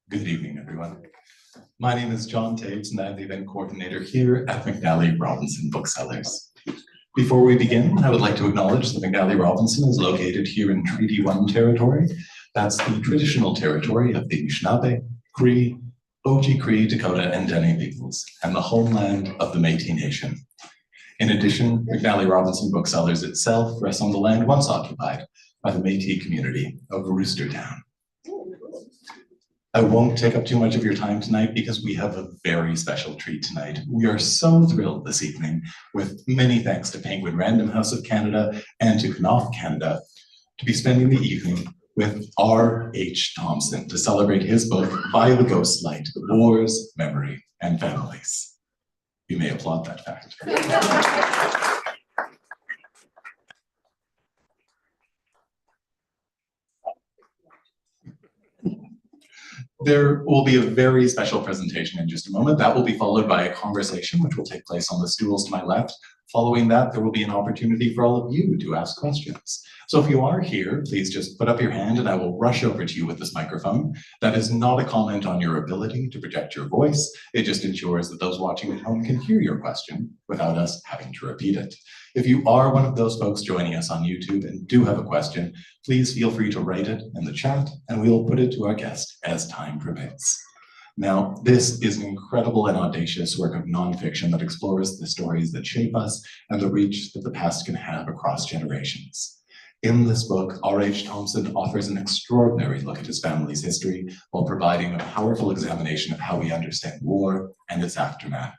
Good evening, everyone. My name is John Taves, and I'm the event coordinator here at McNally Robinson Booksellers. Before we begin, I would like to acknowledge that McNally Robinson is located here in Treaty 1 territory. That's the traditional territory of the Anishinaabe, Cree, Oji-Cree, Dakota, and Dene peoples, and the homeland of the Métis Nation. In addition, McNally Robinson Booksellers itself rests on the land once occupied by the Métis community of Roostertown. I won't take up too much of your time tonight because we have a very special treat tonight. We are so thrilled this evening, with many thanks to Penguin Random House of Canada and to Knopf Canada, to be spending the evening with R.H. Thomson to celebrate his book, By the Ghostlight, Wars, Memory, and Families. You may applaud that fact. There will be a very special presentation in just a moment. That will be followed by a conversation, which will take place on the stools to my left. Following that, there will be an opportunity for all of you to ask questions. So if you are here, please just put up your hand and I will rush over to you with this microphone. That is not a comment on your ability to project your voice. It just ensures that those watching at home can hear your question without us having to repeat it. If you are one of those folks joining us on YouTube and do have a question, please feel free to write it in the chat and we will put it to our guest as time permits. Now, this is an incredible and audacious work of nonfiction that explores the stories that shape us and the reach that the past can have across generations. In this book, R.H. Thomson offers an extraordinary look at his family's history while providing a powerful examination of how we understand war and its aftermath.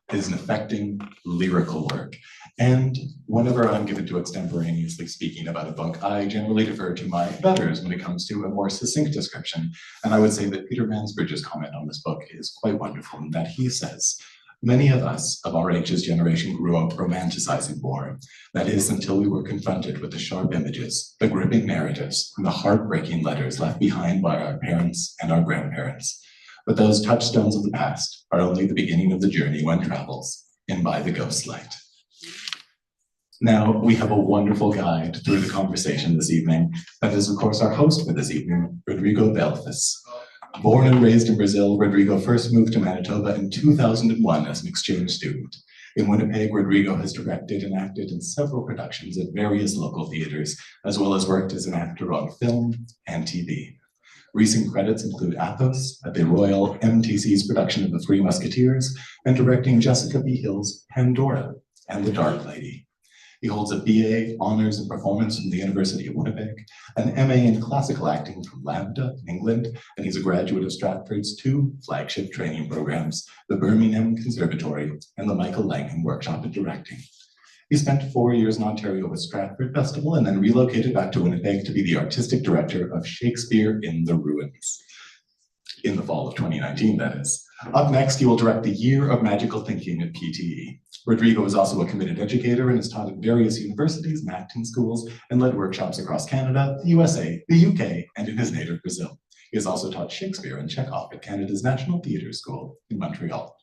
It is an affecting, lyrical work. And whenever I'm given to extemporaneously speaking about a book, I generally defer to my betters when it comes to a more succinct description. And I would say that Peter Mansbridge's comment on this book is quite wonderful in that he says, many of us of R.H.'s generation grew up romanticizing war. That is, until we were confronted with the sharp images, the gripping narratives, and the heartbreaking letters left behind by our parents and our grandparents. But those touchstones of the past are only the beginning of the journey one travels, and by the ghostlight. Now, we have a wonderful guide through the conversation this evening. That is, of course, our host for this evening, Rodrigo Beilfuss. Born and raised in Brazil, Rodrigo first moved to Manitoba in 2001 as an exchange student. In Winnipeg, Rodrigo has directed and acted in several productions at various local theaters, as well as worked as an actor on film and TV. Recent credits include Athos at the Royal MTC's production of The Three Musketeers and directing Jessica B. Hill's Pandora and The Dark Lady. He holds a BA Honours in Performance from the University of Winnipeg, an MA in Classical Acting from Lambda, England, and he's a graduate of Stratford's two flagship training programs, the Birmingham Conservatory and the Michael Langham Workshop in Directing. He spent 4 years in Ontario with Stratford Festival and then relocated back to Winnipeg to be the artistic director of Shakespeare in the Ruins. In the fall of 2019, that is. Up next, he will direct the Year of Magical Thinking at PTE. Rodrigo is also a committed educator and has taught at various universities and acting schools and led workshops across Canada, the USA, the UK, and in his native Brazil. He has also taught Shakespeare and Chekhov at Canada's National Theatre School in Montreal.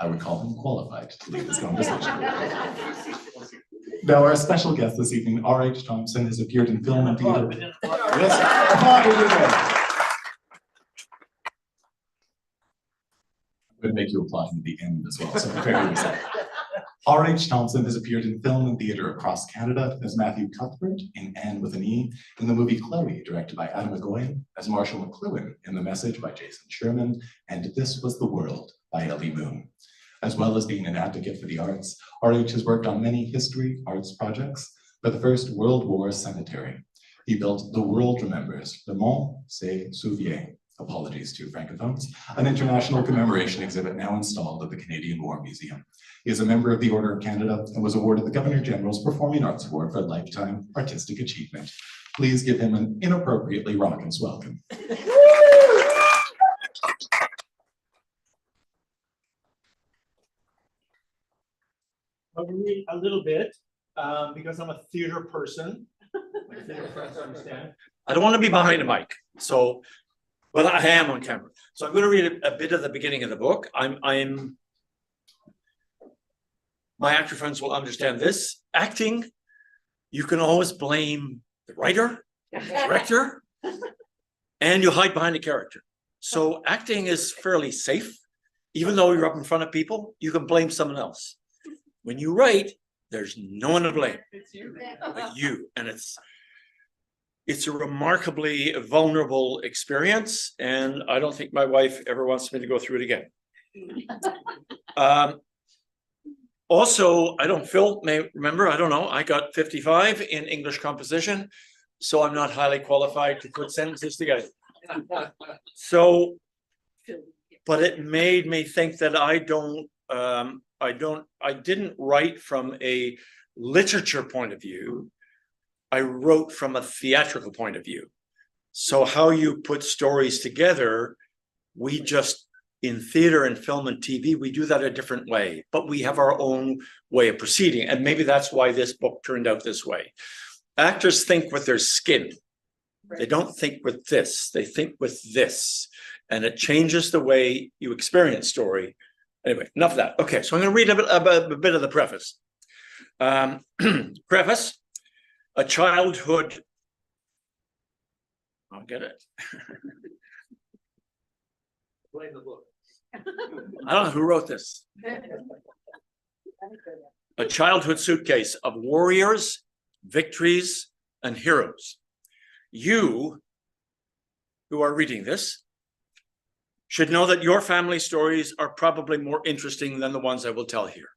I would call him qualified to lead this conversation. Now, our special guest this evening, R.H. Thomson, has appeared in film and theater. Yes, applaud, Rodrigo. I'm going to make you applaud at the end as well, so prepare yourself. R.H. Thomson has appeared in film and theater across Canada as Matthew Cuthbert in Anne with an E, in the movie Chloe, directed by Adam McGowan, as Marshall McLuhan in The Message by Jason Sherman, and This Was the World by Ellie Moon. As well as being an advocate for the arts, R.H. has worked on many history arts projects. For the first World War cemetery, he built The World Remembers, Le Monde se souvient, apologies to Francophones, an international commemoration exhibit now installed at the Canadian War Museum. He is a member of the Order of Canada and was awarded the Governor-General's Performing Arts Award for Lifetime Artistic Achievement. Please give him an inappropriately raucous welcome. A little bit, because I'm a theater person. My theater friends understand. I don't want to be behind a mic, so, but I am on camera. So I'm going to read a bit of the beginning of the book. My actor friends will understand this. Acting, you can always blame the writer, the director, and you hide behind a character. So acting is fairly safe. Even though you're up in front of people, you can blame someone else. When you write, there's no one to blame but you. And it's a remarkably vulnerable experience. And I don't think my wife ever wants me to go through it again. Also, Phil may remember, I don't know, I got 55 in English composition, so I'm not highly qualified to put sentences together. So, but it made me think that I didn't write from a literature point of view. I wrote from a theatrical point of view. So how you put stories together, we just, in theater and film and TV, we do that a different way, but we have our own way of proceeding. And maybe that's why this book turned out this way. Actors think with their skin. They don't think with this, they think with this. And it changes the way you experience story. Anyway, enough of that. Okay, so I'm going to read a bit of the preface. Preface, a childhood. I'll get it. Blame the book. I don't know who wrote this. A childhood suitcase of warriors, victories, and heroes. You, who are reading this, should know that your family stories are probably more interesting than the ones I will tell here.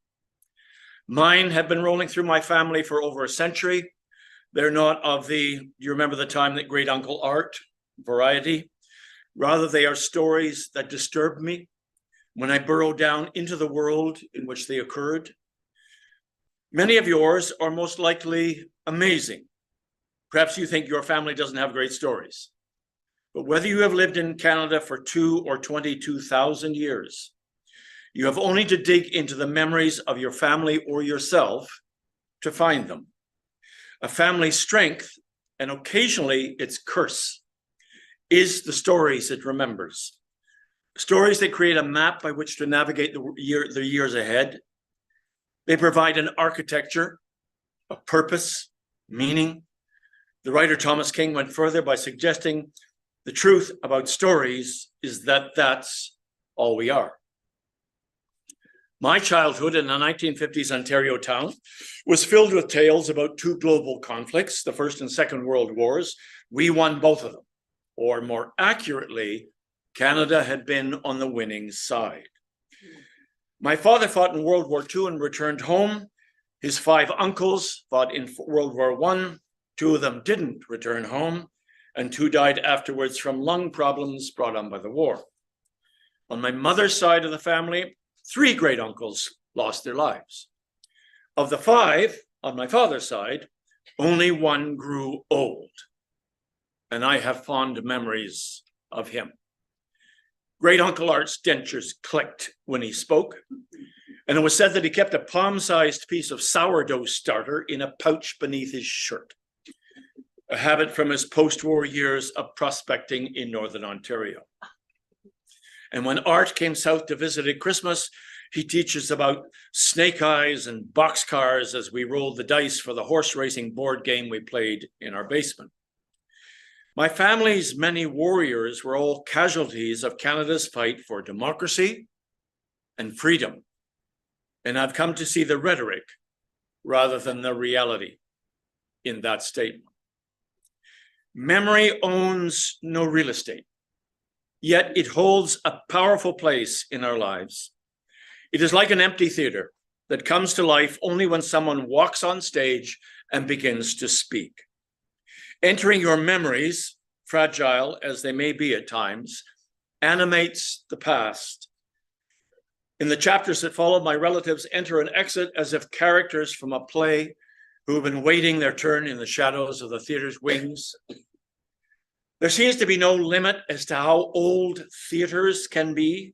Mine have been rolling through my family for over a century. They're not of the, do you remember the time that great uncle Art variety? Rather, they are stories that disturbed me when I burrowed down into the world in which they occurred. Many of yours are most likely amazing. Perhaps you think your family doesn't have great stories. But whether you have lived in Canada for 2 or 22,000 years, you have only to dig into the memories of your family or yourself to find them. A family's strength, and occasionally its curse, is the stories it remembers. Stories that create a map by which to navigate the years ahead. They provide an architecture, a purpose, meaning. The writer Thomas King went further by suggesting the truth about stories is that that's all we are. My childhood in a 1950s Ontario town was filled with tales about 2 global conflicts, the First and Second World Wars. We won both of them, or more accurately, Canada had been on the winning side. My father fought in World War II and returned home. His 5 uncles fought in World War I. 2 of them didn't return home, and 2 died afterwards from lung problems brought on by the war. On my mother's side of the family, 3 great uncles lost their lives. Of the 5 on my father's side, only 1 grew old, and I have fond memories of him. Great Uncle Art's dentures clicked when he spoke, and it was said that he kept a palm-sized piece of sourdough starter in a pouch beneath his shirt, a habit from his post-war years of prospecting in Northern Ontario. And when Art came south to visit at Christmas, he teaches about snake eyes and boxcars as we rolled the dice for the horse racing board game we played in our basement. My family's many warriors were all casualties of Canada's fight for democracy and freedom. And I've come to see the rhetoric rather than the reality in that statement. Memory owns no real estate, yet it holds a powerful place in our lives. It is like an empty theater that comes to life only when someone walks on stage and begins to speak. Entering your memories, fragile as they may be at times, animates the past. In the chapters that follow, my relatives enter and exit as if characters from a play who have been waiting their turn in the shadows of the theater's wings. There seems to be no limit as to how old theaters can be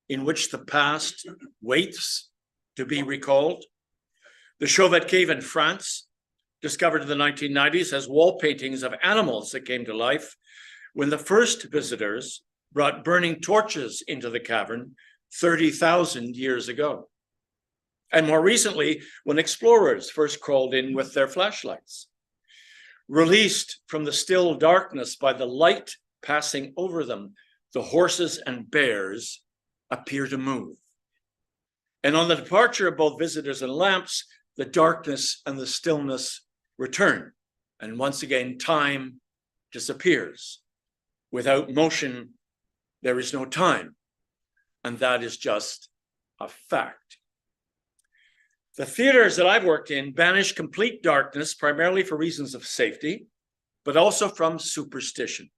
in which the past waits to be recalled. The Chauvet Cave in France, discovered in the 1990s, has wall paintings of animals that came to life when the first visitors brought burning torches into the cavern 30,000 years ago. and more recently, when explorers first crawled in with their flashlights. Released from the still darkness by the light passing over them, the horses and bears appear to move. And on the departure of both visitors and lamps, the darkness and the stillness return. And once again, time disappears. Without motion, there is no time. And that is just a fact. The theaters that I've worked in banish complete darkness, primarily for reasons of safety, but also from superstition.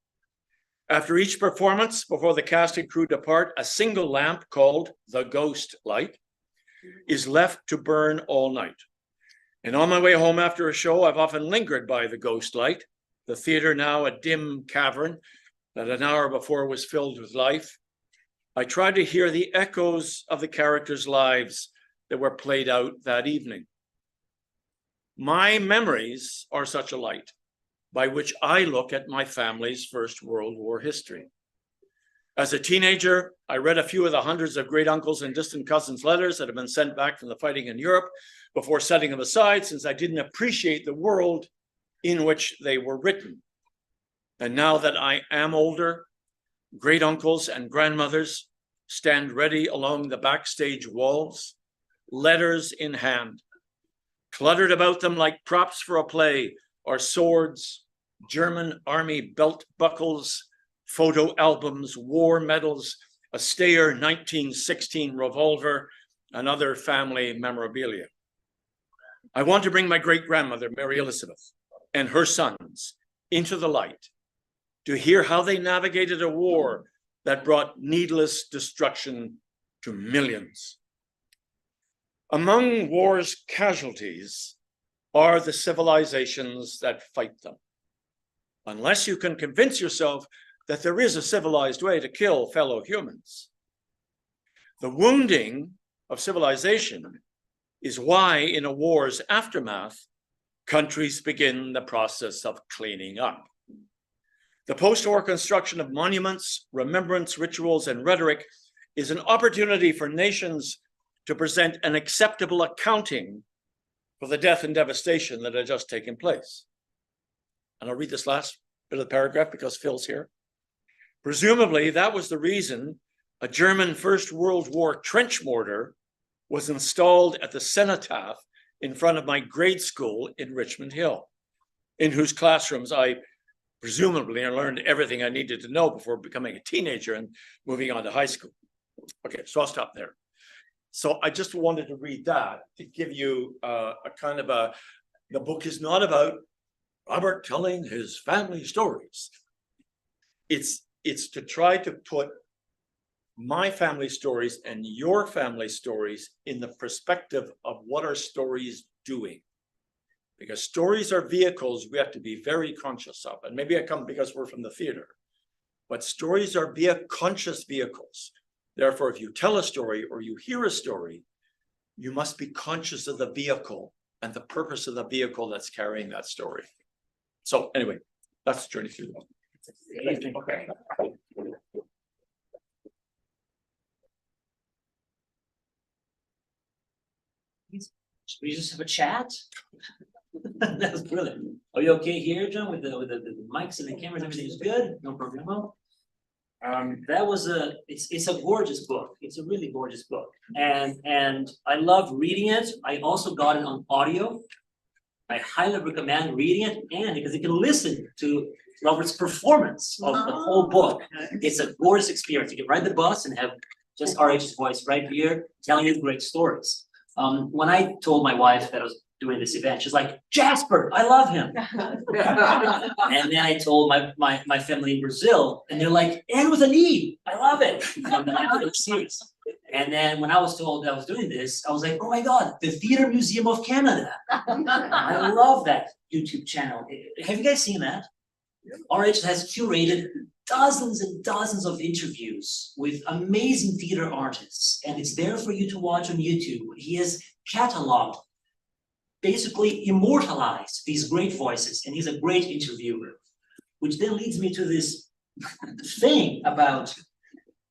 After each performance, before the cast and crew depart, a single lamp called the ghost light is left to burn all night. And on my way home after a show, I've often lingered by the ghost light, the theater now a dim cavern that an hour before was filled with life. I tried to hear the echoes of the characters' lives that were played out that evening. My memories are such a light by which I look at my family's First World War history. As a teenager, I read a few of the hundreds of great uncles and distant cousins' letters that have been sent back from the fighting in Europe before setting them aside, since I didn't appreciate the world in which they were written. And now that I am older, great uncles and grandmothers stand ready along the backstage walls, letters in hand. Cluttered about them like props for a play are swords, German army belt buckles, photo albums, war medals, a Steyr 1916 revolver, and other family memorabilia. I want to bring my great-grandmother, Mary Elizabeth, and her sons into the light to hear how they navigated a war that brought needless destruction to millions. Among war's casualties are the civilizations that fight them. Unless you can convince yourself that there is a civilized way to kill fellow humans. The wounding of civilization is why, in a war's aftermath, countries begin the process of cleaning up. The post-war construction of monuments, remembrance, rituals, and rhetoric is an opportunity for nations to present an acceptable accounting for the death and devastation that had just taken place. And I'll read this last bit of the paragraph because Phil's here. Presumably, that was the reason a German First World War trench mortar was installed at the cenotaph in front of my grade school in Richmond Hill, in whose classrooms I presumably learned everything I needed to know before becoming a teenager and moving on to high school. Okay, so I'll stop there. So I just wanted to read that to give you a kind of a, the book is not about Robert telling his family stories. It's to try to put my family stories and your family stories in the perspective of what are stories doing. Because stories are vehicles we have to be very conscious of. And maybe I come because we're from the theater. But stories are conscious vehicles. Therefore, if you tell a story or you hear a story, you must be conscious of the vehicle and the purpose of the vehicle that's carrying that story. So anyway, that's the journey through the book. Okay. We just have a chat. That's brilliant. Are you okay here, John, with the mics and the cameras? Everything is good? No problem. That was it's a gorgeous book. It's a really gorgeous book, and I love reading it. I also got it on audio. I highly recommend reading it, and because you can listen to Robert's performance of the whole book. It's a gorgeous experience. You can ride the bus and have just RH's voice right here telling you great stories. When I told my wife that I was doing this event, she's like, Jasper, I love him. And then I told my family in Brazil, and they're like, and with an E, I love it. And then I took it serious. And then when I was told that I was doing this, I was like, oh my God, the Theatre Museum of Canada. I love that YouTube channel. Have you guys seen that? RH has curated dozens and dozens of interviews with amazing theater artists, and it's there for you to watch on YouTube. He has cataloged, basically immortalized these great voices, and he's a great interviewer, which then leads me to this thing about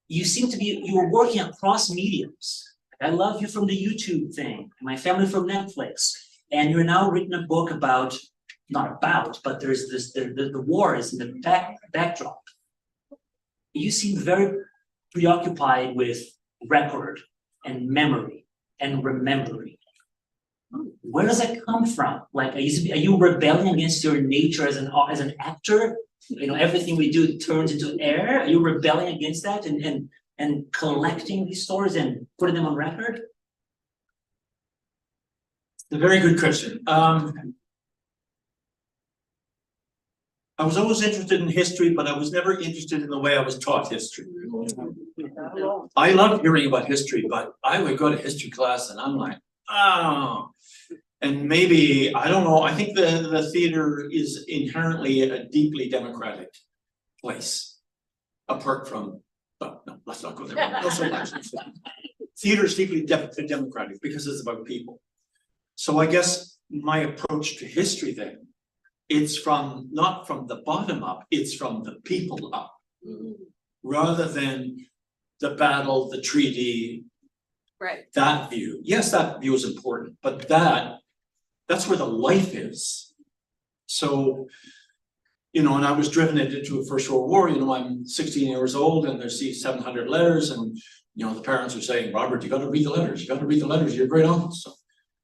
you were working across mediums. I love you from the YouTube thing, my family from Netflix. And you're now written a book about, not about, but there's this, the war is in the backdrop. You seem very preoccupied with record and memory and remembering. Where does that come from? Like, are you rebelling against your nature as an actor? You know, everything we do turns into air. Are you rebelling against that and collecting these stories and putting them on record? It's a very good question. I was always interested in history, but I was never interested in the way I was taught history. I love hearing about history, but I would go to history class and I'm like, oh. And maybe, I don't know, I think the theater is inherently a deeply democratic place. Apart from, no, let's not go there. No, so much. Theater is deeply democratic because it's about people. So I guess my approach to history then, it's from, not from the bottom up, it's from the people up. Rather than the battle, the treaty, Right. that view. Yes, that view is important, but that's where the life is. So, you know, and I was driven into a First World War, you know, I'm 16 years old and there's these 700 letters and, you know, the parents are saying, Robert, you got to read the letters. You got to read the letters of your great uncles.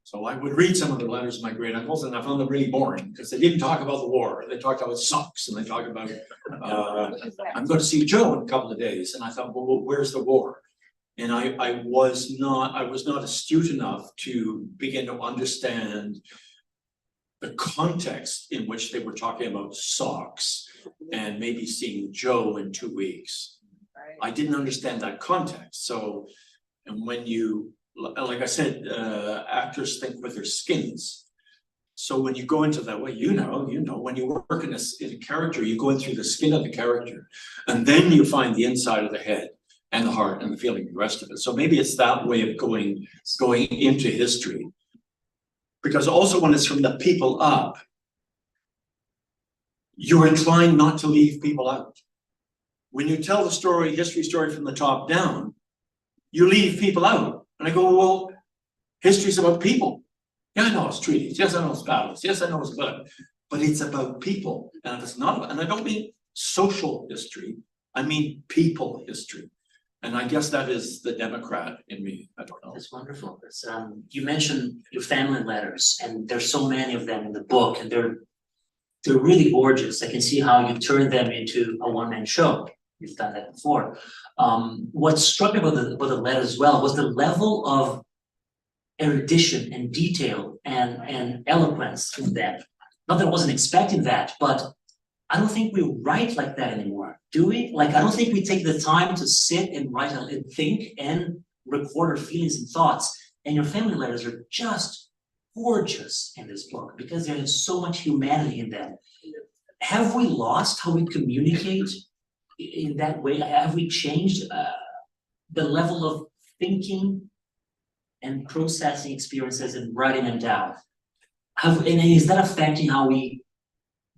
So I would read some of the letters of my great uncles and I found them really boring because they didn't talk about the war. They talked about socks and they talked about, I'm going to see Joe in a couple of days. And I thought, well, where's the war? And I was not astute enough to begin to understand the context in which they were talking about socks and maybe seeing Joe in 2 weeks. Right. I didn't understand that context. So, and when you, like I said, actors think with their skins. So when you go into that way, you know, when you work in a character, you go in through the skin of the character, and then you find the inside of the head and the heart and the feeling and the rest of it. So maybe it's that way of going into history. Because also when it's from the people up, you're inclined not to leave people out. When you tell the story, history story from the top down, you leave people out. And I go, well, history's about people. Yeah, I know it's treaties. Yes, I know it's battles. Yes, I know it's blood. But it's about people. And if it's not about, and I don't mean social history, I mean people history. And I guess that is the Democrat in me. I don't know. That's wonderful. It's, you mentioned your family letters, and there's so many of them in the book, and they're really gorgeous. I can see how you turned them into a one-man show. You've done that before. What struck me about the letters as well was the level of erudition and detail and eloquence in them. Not that I wasn't expecting that, but I don't think we write like that anymore, do we? Like, I don't think we take the time to sit and write and think and record our feelings and thoughts. And your family letters are just gorgeous in this book because there is so much humanity in them. Have we lost how we communicate in that way? Have we changed the level of thinking and processing experiences and writing them down? And is that affecting how we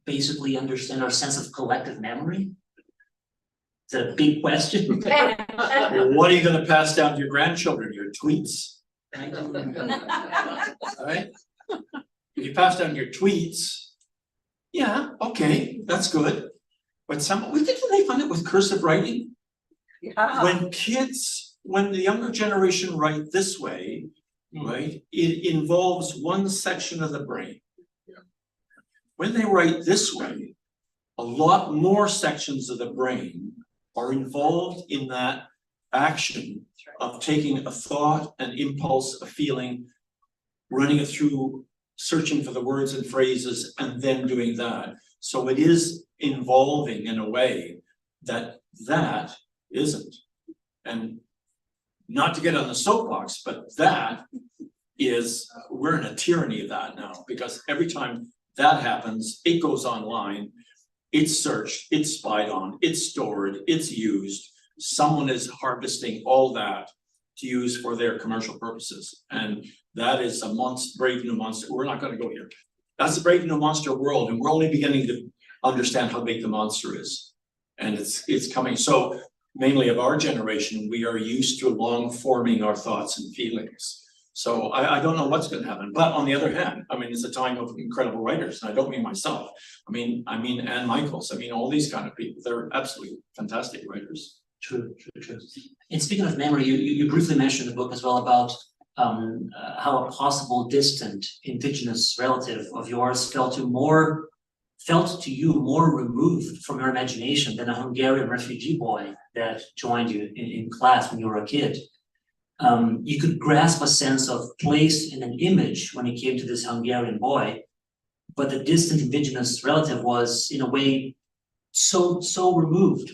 basically understand our sense of collective memory? Is that a big question? Well, what are you going to pass down to your grandchildren? Your tweets? All right. If you pass down your tweets, yeah, okay, that's good. But didn't they find it with cursive writing? Yeah. When the younger generation write this way, right, it involves one section of the brain. When they write this way, a lot more sections of the brain are involved in that action of taking a thought, an impulse, a feeling, running it through, searching for the words and phrases, and then doing that. So it is involving in a way that isn't. And not to get on the soapbox, but that is, we're in a tyranny of that now, because every time that happens, it goes online, it's searched, it's spied on, it's stored, it's used. Someone is harvesting all that to use for their commercial purposes. And that is a brave new monster. We're not going to go here. That's a brave new monster world, and we're only beginning to understand how big the monster is. And it's coming. So mainly of our generation, we are used to long forming our thoughts and feelings. So I don't know what's going to happen. But on the other hand, I mean, it's a time of incredible writers. And I don't mean myself. I mean Anne Michaels. I mean, all these kind of people. They're absolutely fantastic writers. True. And speaking of memory, you briefly mentioned in the book as well about how a possible distant Indigenous relative of yours felt to you more removed from your imagination than a Hungarian refugee boy that joined you in class when you were a kid. You could grasp a sense of place and an image when it came to this Hungarian boy, but the distant Indigenous relative was, in a way, so removed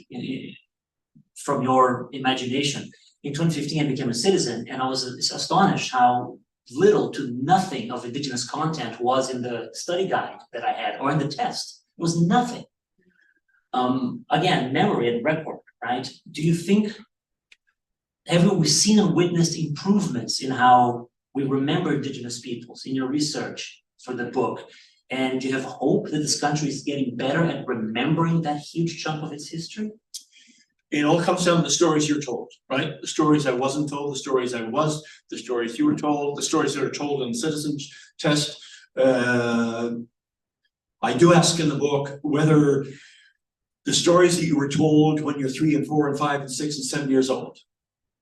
from your imagination. In 2015, I became a citizen, and I was astonished how little to nothing of Indigenous content was in the study guide that I had, or in the test. It was nothing. Again, memory and record, right? Do you think, have we seen and witnessed improvements in how we remember Indigenous peoples in your research for the book? And do you have hope that this country is getting better at remembering that huge chunk of its history? It all comes down to the stories you're told, right? The stories I wasn't told, the stories I was, the stories you were told, the stories that are told in the citizens test. I do ask in the book whether the stories that you were told when you're 3 and 4 and 5 and 6 and 7 years old,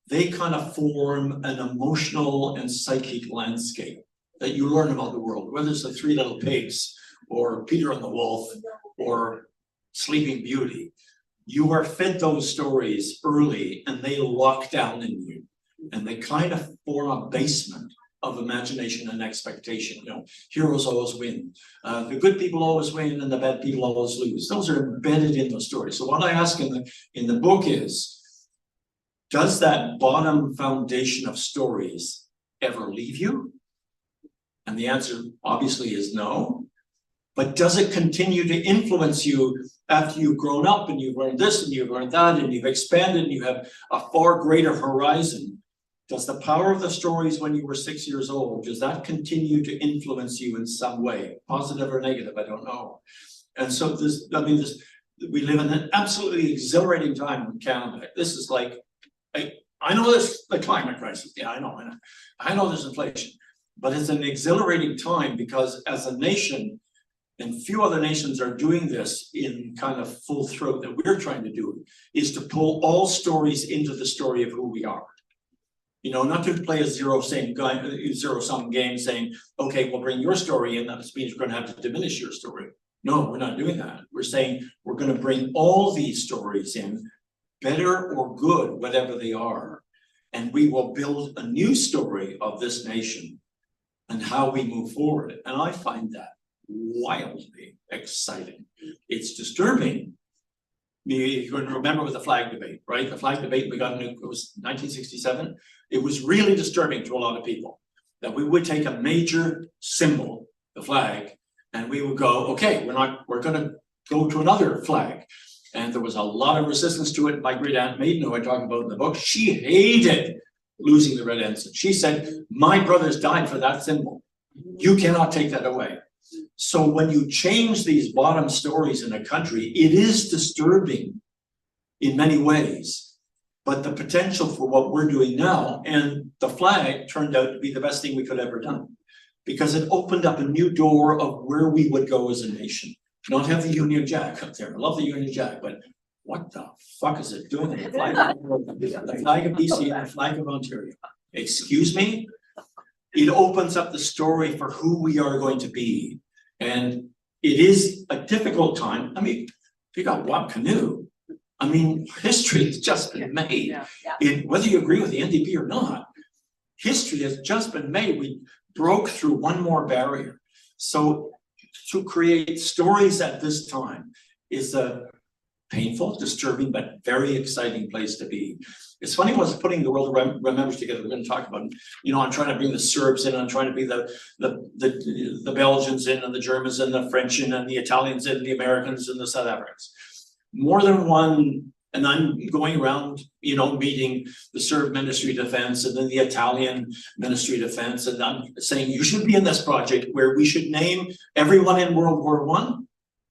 they kind of form an emotional and psychic landscape that you learn about the world, whether it's the 3 Little Pigs or Peter and the Wolf or Sleeping Beauty. You are fed those stories early and they lock down in you and they kind of form a basement of imagination and expectation. You know, heroes always win. The good people always win and the bad people always lose. Those are embedded in those stories. So what I ask in the book is, does that bottom foundation of stories ever leave you? And the answer obviously is no. But does it continue to influence you after you've grown up and you've learned this and you've learned that and you've expanded and you have a far greater horizon? Does the power of the stories when you were 6 years old, does that continue to influence you in some way, positive or negative? I don't know. And so we live in an absolutely exhilarating time in Canada. This is like, I know there's the climate crisis. Yeah, I know there's inflation, but it's an exhilarating time because as a nation, and few other nations are doing this in kind of full throat that we're trying to do, is to pull all stories into the story of who we are. You know, not to play a zero-sum game saying, okay, we'll bring your story in, that means we're going to have to diminish your story. No, we're not doing that. We're saying we're going to bring all these stories in, better or good, whatever they are, and we will build a new story of this nation and how we move forward. And I find that wildly exciting. It's disturbing. You can remember with the flag debate, right? The flag debate we got in, it was 1967. It was really disturbing to a lot of people that we would take a major symbol, the flag, and we would go, okay, we're going to go to another flag. And there was a lot of resistance to it. My great aunt Maiden, who I talk about in the book, she hated losing the red ensign. She said, my brothers died for that symbol. You cannot take that away. So when you change these bottom stories in a country, it is disturbing in many ways. But the potential for what we're doing now, and the flag turned out to be the best thing we could have ever done, because it opened up a new door of where we would go as a nation. Not have the Union Jack up there. I love the Union Jack, but what the fuck is it doing? The flag of BC and the flag of Ontario. Excuse me? It opens up the story for who we are going to be. And it is a difficult time. I mean, you got Wap Canoe. I mean, history has just been made. Whether you agree with the NDP or not, history has just been made. We broke through one more barrier. So to create stories at this time is a painful, disturbing, but very exciting place to be. It's funny, I was putting the World Remembers together. We're going to talk about, you know, I'm trying to bring the Serbs in, I'm trying to bring the Belgians in, and the Germans and the French in, and the Italians in, the Americans and the South Africans. More than one, and I'm going around, you know, meeting the Serb Ministry of Defense and then the Italian Ministry of Defense, and I'm saying you should be in this project where we should name everyone in World War I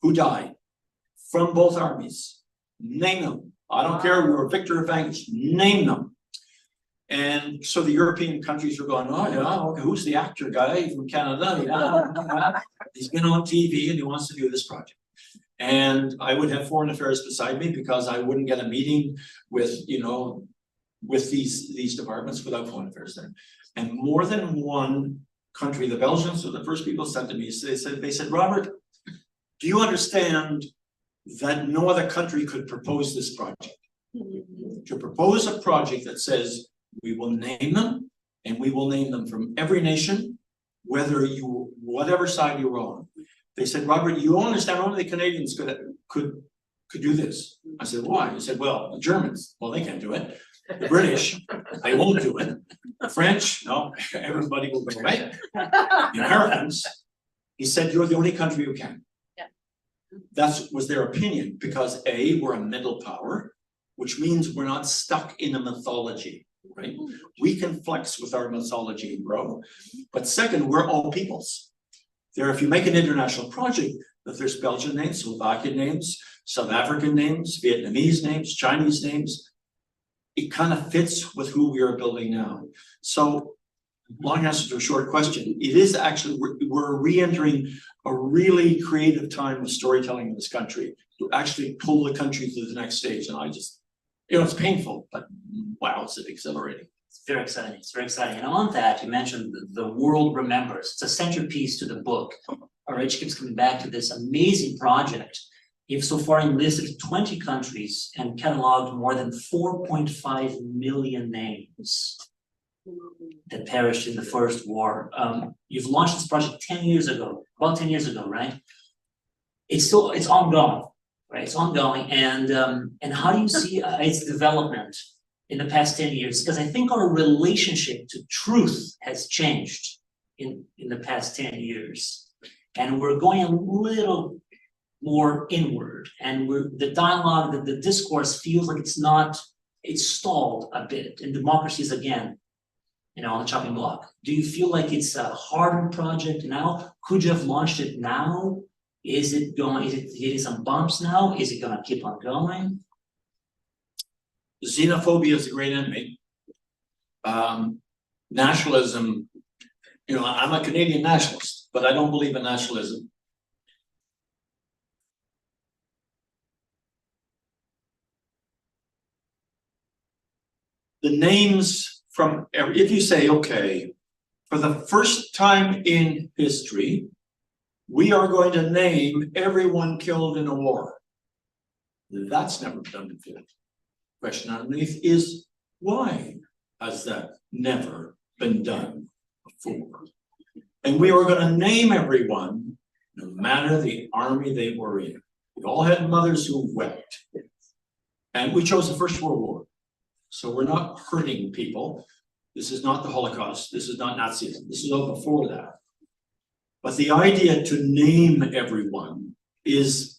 who died from both armies. Name them. I don't care, we're victor or vanquished, name them. And so the European countries are going, oh yeah, okay, who's the actor guy from Canada? Yeah. He's been on TV and he wants to do this project. And I would have foreign affairs beside me because I wouldn't get a meeting with, you know, with these departments without foreign affairs there. And more than one country, the Belgians were the first people sent to me, they said, Robert, do you understand that no other country could propose this project? To propose a project that says, we will name them, and we will name them from every nation, whatever side you're on. They said, Robert, you understand only the Canadians could do this. I said, why? He said, well, the Germans, well, they can't do it. The British, they won't do it. The French, no, everybody will go away. The Americans, he said, you're the only country who can. Yeah. That was their opinion, because A, we're a middle power, which means we're not stuck in a mythology, right? We can flex with our mythology and grow. But second, we're all peoples. If you make an international project, that there's Belgian names, Slovakian names, South African names, Vietnamese names, Chinese names, it kind of fits with who we are building now. So, long answer to a short question, it is actually, we're re-entering a really creative time of storytelling in this country to actually pull the country to the next stage. And I just, you know, it's painful, but wow, is it exhilarating. It's very exciting. It's very exciting. And on that, you mentioned the world remembers. It's a centerpiece to the book. All right, she keeps coming back to this amazing project. You've so far enlisted 20 countries and cataloged more than 4.5 million names that perished in the First War. You've launched this project 10 years ago, about 10 years ago, right? It's ongoing, right? It's ongoing. And how do you see its development in the past 10 years? Because I think our relationship to truth has changed in the past 10 years. And we're going a little more inward, and the dialogue, the discourse feels like it's stalled a bit, and democracy is again, you know, on the chopping block. Do you feel like it's a harder project now? Could you have launched it now? Is it hitting some bumps now? Is it gonna keep on going? Xenophobia is a great enemy. Nationalism, you know, I'm a Canadian nationalist, but I don't believe in nationalism. The names from if you say, okay, for the first time in history, we are going to name everyone killed in a war. That's never been done before. Question underneath is, why has that never been done before? And we are going to name everyone, no matter the army they were in. We all had mothers who wept. And we chose the First World War. So we're not hurting people. This is not the Holocaust. This is not Nazism. This is all before that. But the idea to name everyone is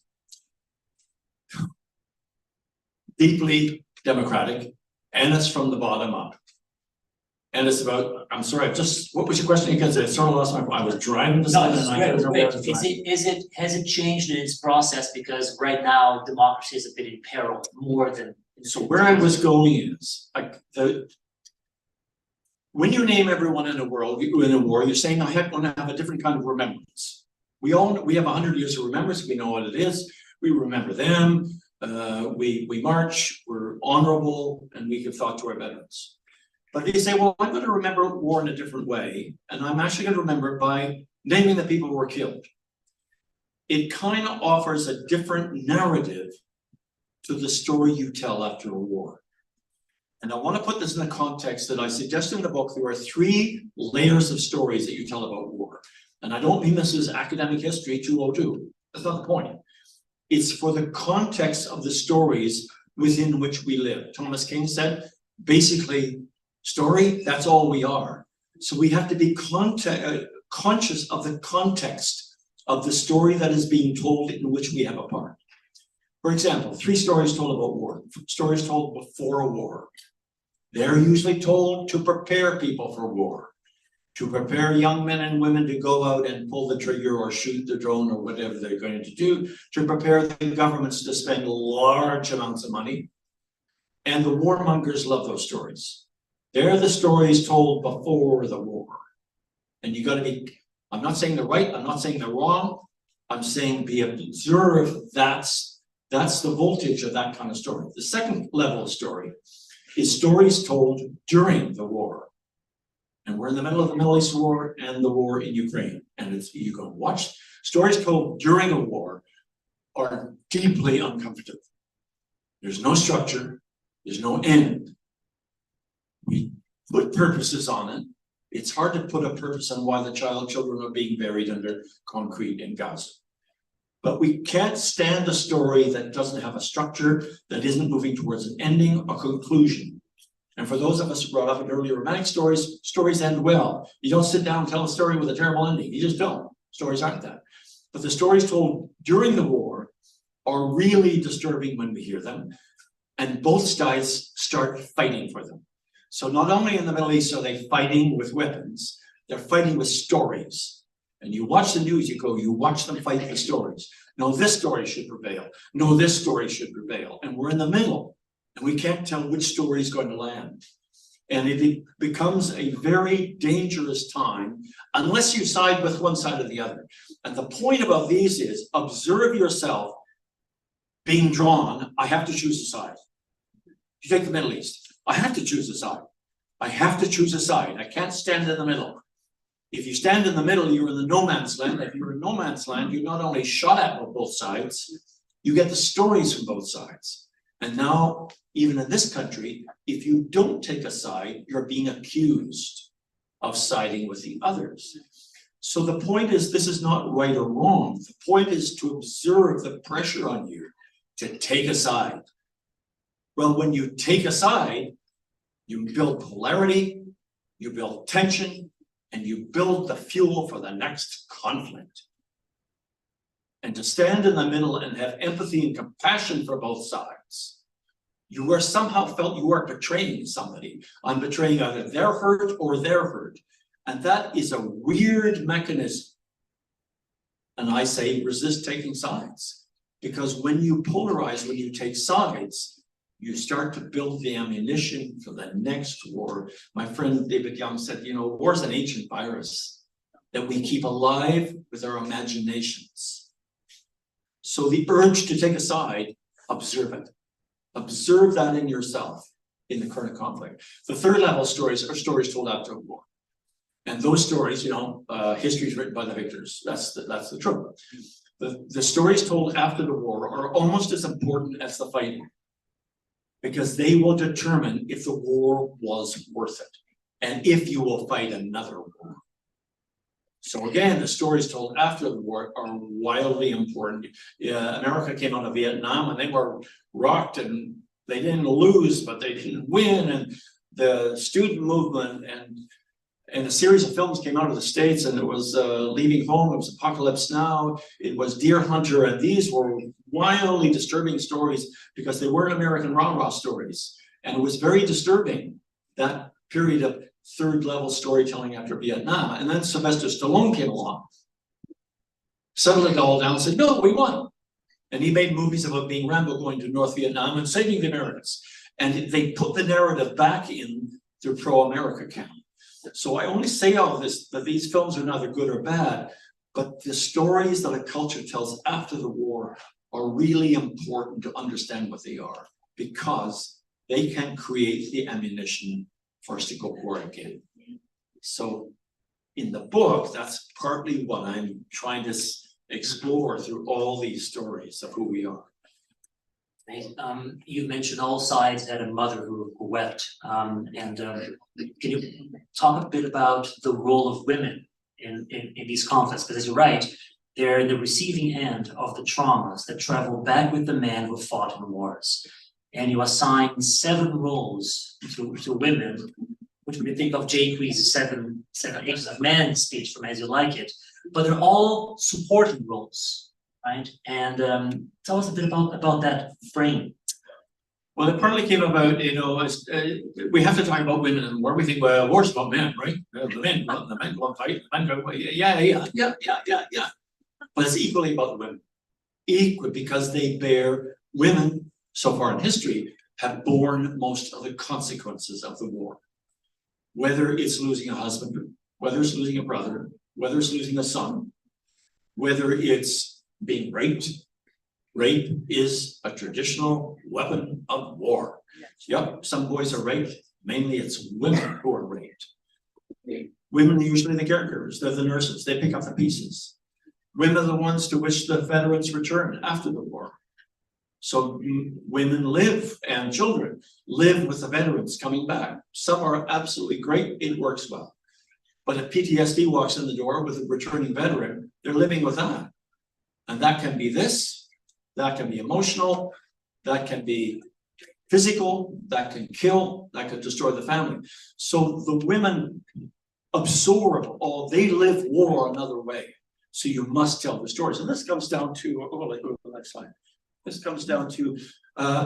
deeply democratic, and it's from the bottom up. And it's about, I'm sorry, what was your question? Because I sort of lost I was driving to something and I don't know where I was driving. Has it changed in its process? Because right now, democracy is a bit in peril more than. So where I was going is, like, when you name everyone in a war, you're saying, I want to have a different kind of remembrance. We have 100 years of remembrance. We know what it is. We remember them. We march. We're honorable, and we give thought to our veterans. But they say, well, I'm going to remember war in a different way, and I'm actually going to remember it by naming the people who were killed. It kind of offers a different narrative to the story you tell after a war. And I want to put this in the context that I suggest in the book. There are 3 layers of stories that you tell about war. And I don't mean this as academic history 202. That's not the point. It's for the context of the stories within which we live. Thomas King said, basically, story, that's all we are. So we have to be conscious of the context of the story that is being told in which we have a part. For example, 3 stories told about war, stories told before a war. They're usually told to prepare people for war, to prepare young men and women to go out and pull the trigger or shoot the drone or whatever they're going to do, to prepare the governments to spend large amounts of money And the warmongers love those stories. They're the stories told before the war. And you gotta be, I'm not saying they're right, I'm not saying they're wrong. I'm saying be observed, that's the voltage of that kind of story. The second level of story is stories told during the war. And we're in the middle of the Middle East war and the war in Ukraine. And you can watch stories told during a war are deeply uncomfortable. There's no structure, there's no end. We put purposes on it. It's hard to put a purpose on why the children are being buried under concrete in Gaza. But we can't stand a story that doesn't have a structure, that isn't moving towards an ending or conclusion. And for those of us who brought up in early romantic stories, stories end well. You don't sit down and tell a story with a terrible ending. You just don't. Stories aren't that. But the stories told during the war are really disturbing when we hear them. And both sides start fighting for them. So not only in the Middle East are they fighting with weapons, they're fighting with stories. And you watch the news, you watch them fight the stories. No, this story should prevail. No, this story should prevail. And we're in the middle. And we can't tell which story is going to land. And it becomes a very dangerous time unless you side with one side or the other. And the point about these is observe yourself being drawn. I have to choose a side. You take the Middle East. I have to choose a side. I have to choose a side. I can't stand in the middle. If you stand in the middle, you're in the no man's land. If you're in no man's land, you're not only shot at on both sides, you get the stories from both sides. And now, even in this country, if you don't take a side, you're being accused of siding with the others. So the point is, this is not right or wrong. The point is to observe the pressure on you to take a side. Well, when you take a side, you build polarity, you build tension, and you build the fuel for the next conflict. And to stand in the middle and have empathy and compassion for both sides, you are somehow felt you are betraying somebody. I'm betraying either their hurt or their hurt. And that is a weird mechanism. And I say resist taking sides. Because when you polarize, when you take sides, you start to build the ammunition for the next war. My friend David Young said, war is an ancient virus that we keep alive with our imaginations. So the urge to take a side, observe it. Observe that in yourself in the current conflict. The third level stories are stories told after a war. And those stories, history is written by the victors. That's the truth. The stories told after the war are almost as important as the fighting, because they will determine if the war was worth it and if you will fight another war. So again, the stories told after the war are wildly important. America came out of Vietnam and they were rocked and they didn't lose, but they didn't win. And the student movement and a series of films came out of the States, and it was Leaving Home, it was Apocalypse Now, it was Deer Hunter, and these were wildly disturbing stories because they weren't American rah-rah stories. And it was very disturbing, that period of third level storytelling after Vietnam. And then Sylvester Stallone came along, settled it all down and said, no, we won. And he made movies about being Rambo going to North Vietnam and saving the Americans. And they put the narrative back in their pro-America camp. So I only say all of this, that these films are neither good or bad, but the stories that a culture tells after the war are really important to understand what they are, because they can create the ammunition for us to go war again. So in the book, that's partly what I'm trying to explore through all these stories of who we are. You mentioned all sides had a mother who wept. Can you talk a bit about the role of women in these conflicts? Because as you're right, they're in the receiving end of the traumas that travel back with the men who fought in wars. And you assign 7 roles to women, which we think of Jay Cree's seven ages of man speech from As You Like It, but they're all supporting roles, right? And tell us a bit about that frame. Well, it partly came about, we have to talk about women in war. We think, well, war's about men, right? The men go and fight. The men go, yeah. But it's equally about the women. Equal, because women, so far in history, have borne most of the consequences of the war. Whether it's losing a husband, whether it's losing a brother, whether it's losing a son, whether it's being raped. Rape is a traditional weapon of war. Yep, some boys are raped. Mainly it's women who are raped. Women are usually the caregivers, they're the nurses, they pick up the pieces. Women are the ones to which the veterans return after the war. So women live, and children live with the veterans coming back. Some are absolutely great, it works well. But if PTSD walks in the door with a returning veteran, they're living with that. And that can be this, that can be emotional, that can be physical, that can kill, that can destroy the family. So the women absorb all, they live war another way. So you must tell the stories. And this comes down to, oh, let's go to the next slide. This comes down to,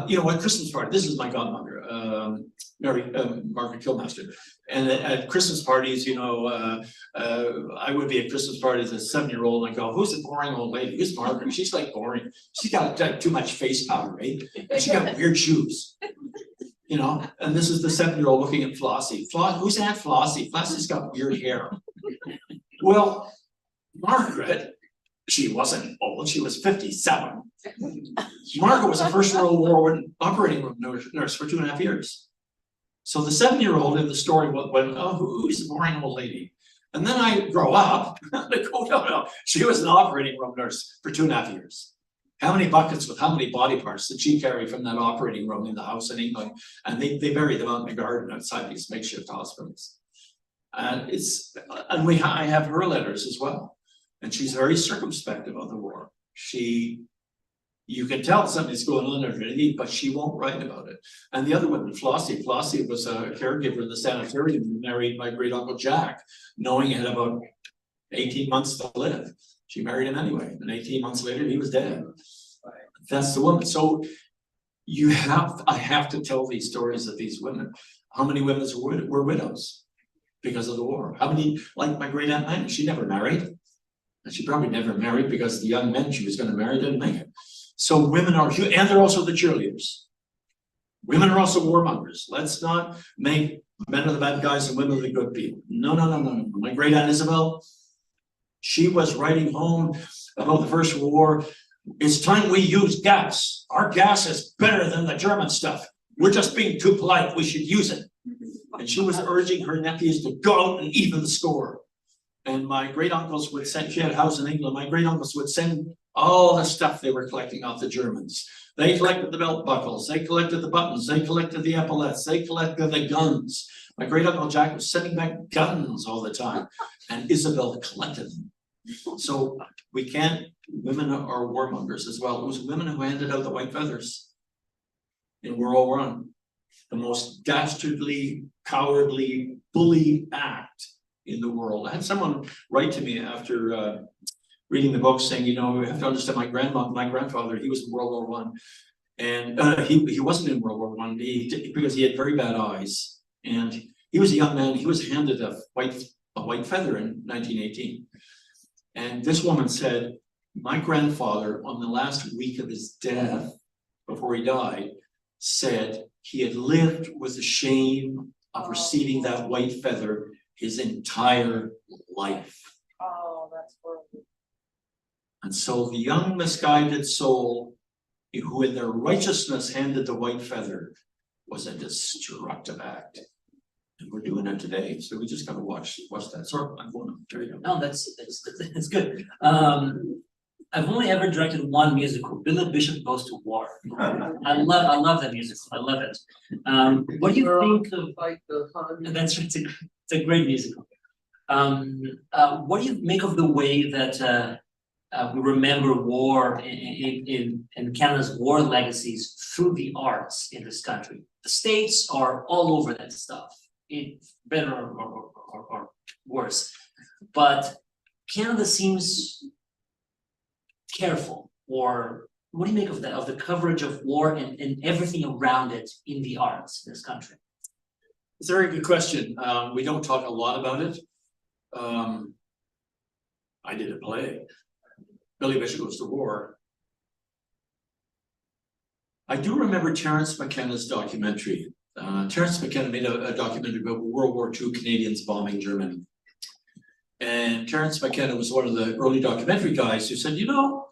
you know, at Christmas party, this is my godmother, Margaret Kilmaster. And at Christmas parties, you know, I would be at Christmas parties as a 7-year-old and I go, who's the boring old lady? Who's Margaret? She's like boring. She's got too much face powder, right? And she got weird shoes. You know, and this is the 7-year-old looking at Flossie. Who's Aunt Flossie? Flossie's got weird hair. Well, Margaret, she wasn't old, she was 57. Margaret was a First World War operating room nurse for 2.5 years. So the 7-year-old in the story went, oh, who's the boring old lady? And then I grow up, and I go, no, she was an operating room nurse for 2.5 years. How many buckets with how many body parts did she carry from that operating room in the house in England? And they buried them out in the garden outside these makeshift hospitals. And I have her letters as well. And she's very circumspect about the war. You can tell something's going on underneath, but she won't write about it. And the other woman, Flossie was a caregiver in the sanitarium and married my great uncle Jack, knowing he had about 18 months to live. She married him anyway, and 18 months later, he was dead. That's the woman. So I have to tell these stories of these women. How many women were widows because of the war? How many, like my great aunt Maggie, she never married. And she probably never married because the young men she was going to marry didn't make it. So women are, and they're also the cheerleaders. Women are also warmongers. Let's not make men are the bad guys and women are the good people. No. My great aunt Isabel, she was writing home about the First World War. It's time we use gas. Our gas is better than the German stuff. We're just being too polite. We should use it. And she was urging her nephews to go out and even the score. And my great uncles would send, she had a house in England, my great uncles would send all the stuff they were collecting off the Germans. They collected the belt buckles, they collected the buttons, they collected the epaulets, they collected the guns. My great uncle Jack was sending back guns all the time, and Isabel collected them. So we can't, women are warmongers as well. It was women who handed out the white feathers in World War I. The most dastardly, cowardly, bully act in the world. I had someone write to me after reading the book saying, you know, we have to understand my grandfather, he was in World War I. And he wasn't in World War I because he had very bad eyes. And he was a young man, he was handed a white feather in 1918. And this woman said, my grandfather, on the last week of his death, before he died, said he had lived with the shame of receiving that white feather his entire life. Oh, that's horrible. And so the young misguided soul who in their righteousness handed the white feather was a destructive act. And we're doing it today. So we just gotta watch that. Sorry, I'm going on. There you go. No, that's good. I've only ever directed one musical, Billy Bishop Goes to War. I love that musical. I love it. What do you think of Like the fun. that's it's a great musical. What do you make of the way that we remember war in Canada's war legacies through the arts in this country? The States are all over that stuff, better or worse. But Canada seems careful, or what do you make of that, of the coverage of war and everything around it in the arts in this country? It's a very good question. We don't talk a lot about it. I did a play, Billy Bishop Goes to War. I do remember Terence McKenna's documentary. Terence McKenna made a documentary about World War II Canadians bombing Germany. And Terence McKenna was one of the early documentary guys who said, you know,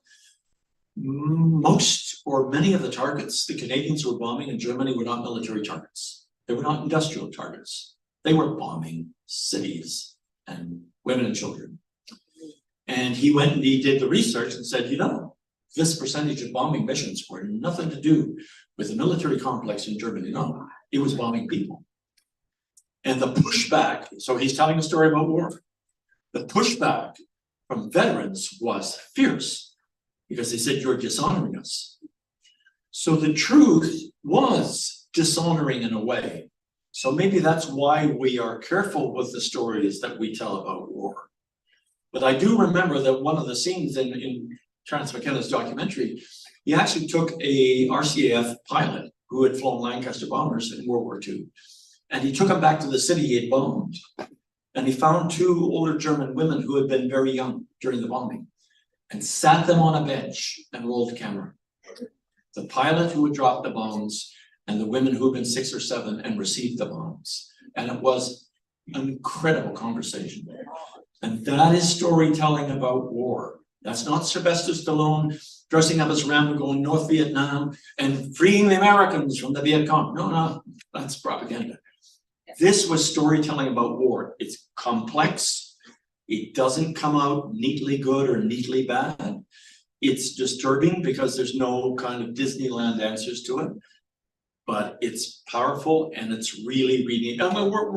most or many of the targets the Canadians were bombing in Germany were not military targets. They were not industrial targets. They were bombing cities and women and children. And he went and he did the research and said, you know, this percentage of bombing missions were nothing to do with the military complex in Germany. No, it was bombing people. And the pushback, so he's telling a story about war. The pushback from veterans was fierce because they said, you're dishonoring us. So the truth was dishonoring in a way. So maybe that's why we are careful with the stories that we tell about war. But I do remember that one of the scenes in Terence McKenna's documentary, he actually took a RCAF pilot who had flown Lancaster bombers in World War II, and he took him back to the city he had bombed. And he found two older German women who had been very young during the bombing and sat them on a bench and rolled the camera. The pilot who had dropped the bombs and the women who had been 6 or 7 and received the bombs. And it was an incredible conversation. And that is storytelling about war. That's not Sylvester Stallone dressing up as Rambo going North Vietnam and freeing the Americans from the Viet Cong. No, that's propaganda. This was storytelling about war. It's complex. It doesn't come out neatly good or neatly bad. It's disturbing because there's no kind of Disneyland answers to it. But it's powerful and it's really reading. And we're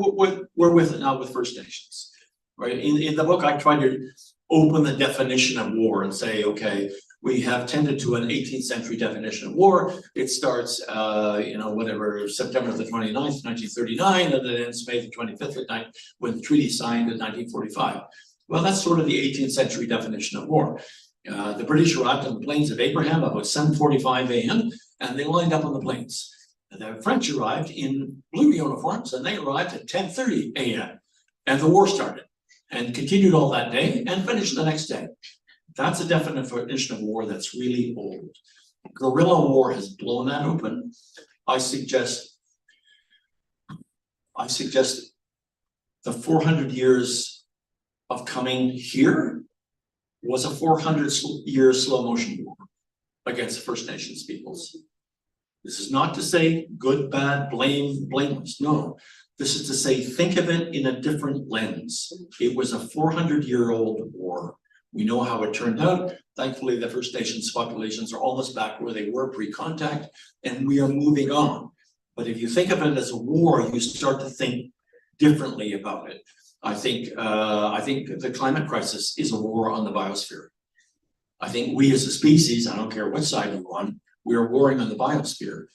with it now with First Nations, right? In the book, I try to open the definition of war and say, okay, we have tended to an 18th century definition of war. It starts, September the 29th, 1939, and then ends May the 25th at night when the treaty signed in 1945. Well, that's sort of the 18th century definition of war. The British arrived on the plains of Abraham about 7:45 a.m. and they lined up on the plains. The French arrived in blue uniforms and they arrived at 10:30 a.m. and the war started and continued all that day and finished the next day. That's a definition of war that's really old. Guerrilla war has blown that open. I suggest the 400 years of coming here was a 400-year slow motion war against First Nations peoples. This is not to say good, bad, blame, blameless. No, this is to say think of it in a different lens. It was a 400-year-old war. We know how it turned out. Thankfully, the First Nations populations are almost back where they were pre-contact, and we are moving on. But if you think of it as a war, you start to think differently about it. I think the climate crisis is a war on the biosphere. I think we as a species, I don't care what side you're on, we are warring on the biosphere.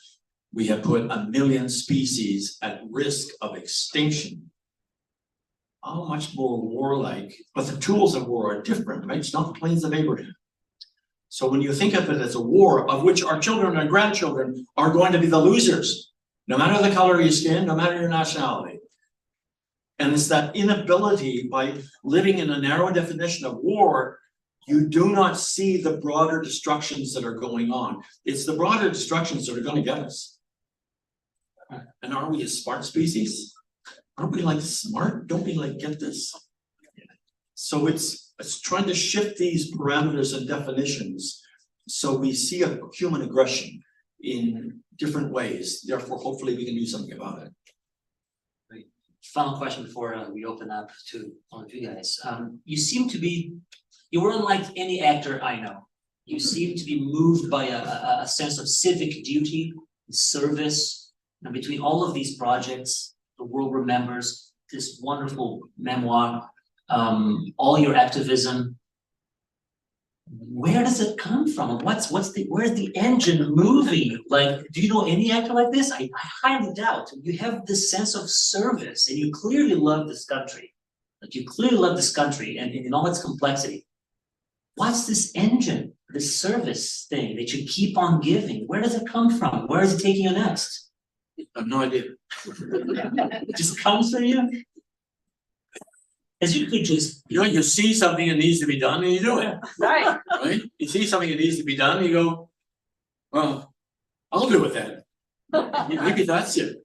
We have put 1 million species at risk of extinction. How much more warlike, but the tools of war are different, right? It's not the plains of Abraham. So when you think of it as a war of which our children and grandchildren are going to be the losers, no matter the color of your skin, no matter your nationality. And it's that inability by living in a narrow definition of war, you do not see the broader destructions that are going on. It's the broader destructions that are going to get us. And are we a smart species? Aren't we like smart? Don't we like get this? So it's trying to shift these parameters and definitions so we see a human aggression in different ways. Therefore, hopefully we can do something about it. Great. Final question before we open up to all of you guys. You were unlike any actor I know. You seem to be moved by a sense of civic duty, service, and between all of these projects, the world remembers this wonderful memoir, all your activism. Where does it come from? Where's the engine moving? Like, do you know any actor like this? I highly doubt. You have this sense of service, and you clearly love this country. Like, you clearly love this country and in all its complexity. What's this engine, this service thing that you keep on giving? Where does it come from? Where is it taking you next? I have no idea. It just comes from you? As you could just, You see something that needs to be done and you do it, Right. right? You see something that needs to be done and you go, well, I'll do it then. Maybe that's it.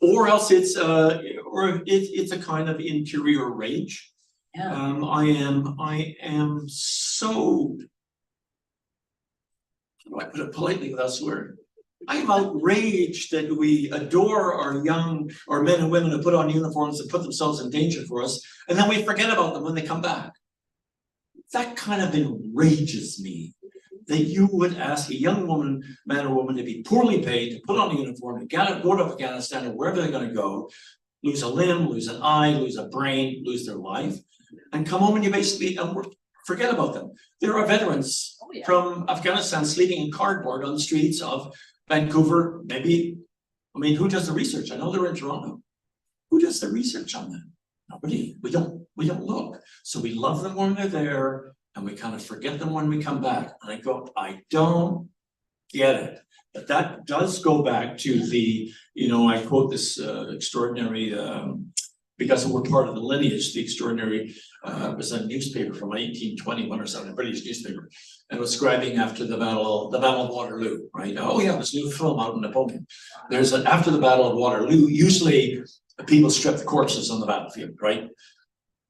Or else it's it's a kind of interior rage. Yeah. I am so, how do I put it politely without swearing? I am outraged that we adore our men and women who put on uniforms and put themselves in danger for us, and then we forget about them when they come back. That kind of enrages me, that you would ask a young woman, man or woman, to be poorly paid, to put on a uniform, to go to Afghanistan or wherever they're gonna go, lose a limb, lose an eye, lose a brain, lose their life, and come home and you basically forget about them. There are veterans from Afghanistan sleeping in cardboard on the streets of Vancouver, maybe, I mean, who does the research? I know they're in Toronto. Who does the research on them? Nobody. We don't look. So we love them when they're there and we kind of forget them when we come back. And I go, I don't get it. But that does go back to the, I quote this extraordinary, because we're part of the lineage, the extraordinary, was a newspaper from 1821 or something, a British newspaper, and was scribing after the Battle of Waterloo, right? Oh yeah, this new film out in Napoleon. After the Battle of Waterloo, usually people strip the corpses on the battlefield, right?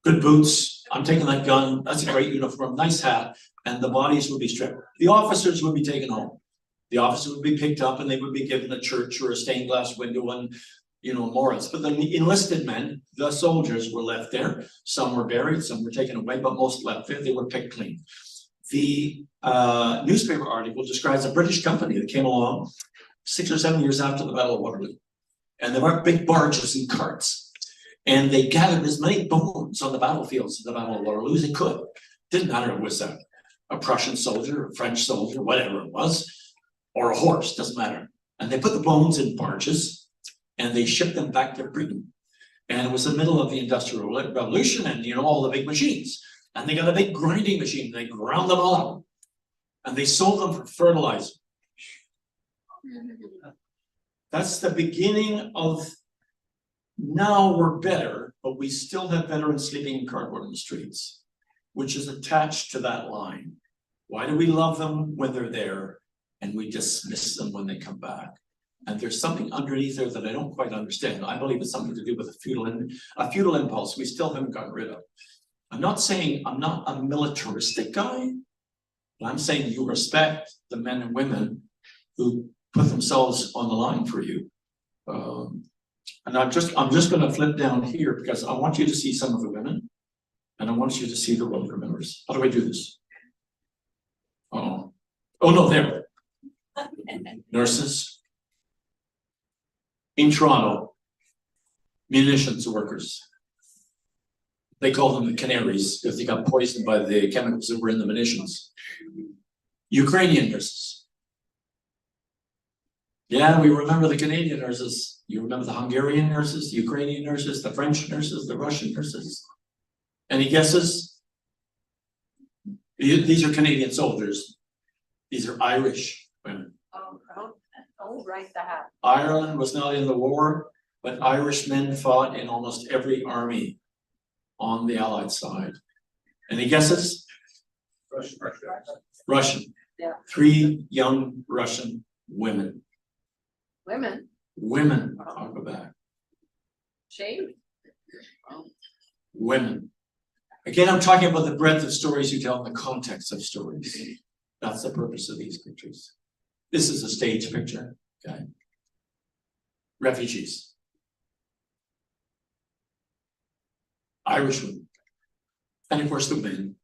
Good boots, I'm taking that gun, that's a great uniform, nice hat, and the bodies would be stripped. The officers would be taken home. The officers would be picked up and they would be given a church or a stained glass window and morals. But the enlisted men, the soldiers, were left there. Some were buried, some were taken away, but most left there. They were picked clean. The newspaper article describes a British company that came along 6 or 7 years after the Battle of Waterloo. And there were big barges and carts. And they gathered as many bones on the battlefields of the Battle of Waterloo as they could. Didn't matter if it was a Prussian soldier, a French soldier, whatever it was, or a horse, doesn't matter. And they put the bones in barges and they shipped them back to Britain. And it was the middle of the Industrial Revolution and all the big machines. And they got a big grinding machine, they ground them all up. And they sold them for fertilizer. That's the beginning of, now we're better, but we still have veterans sleeping in cardboard in the streets, which is attached to that line. Why do we love them when they're there and we dismiss them when they come back? And there's something underneath there that I don't quite understand. I believe it's something to do with a feudal impulse we still haven't gotten rid of. I'm not saying I'm not a militaristic guy, but I'm saying you respect the men and women who put themselves on the line for you. And I'm just going to flip down here because I want you to see some of the women, and I want you to see the world remembers. How do I do this? Oh no, there. Nurses. In Toronto, munitions workers. They call them the canaries because they got poisoned by the chemicals that were in the munitions. Ukrainian nurses. Yeah, we remember the Canadian nurses. You remember the Hungarian nurses, the Ukrainian nurses, the French nurses, the Russian nurses. Any guesses? These are Canadian soldiers. These are Irish women. Oh, right, the hat. Ireland was not in the war, but Irish men fought in almost every army on the Allied side. Any guesses? Russian. Yeah. 3 young Russian women. Women, I'll go back. shaved. Women. Again, I'm talking about the breadth of stories you tell in the context of stories. That's the purpose of these pictures. This is a stage picture, okay? Refugees. Irish women. And of course the men.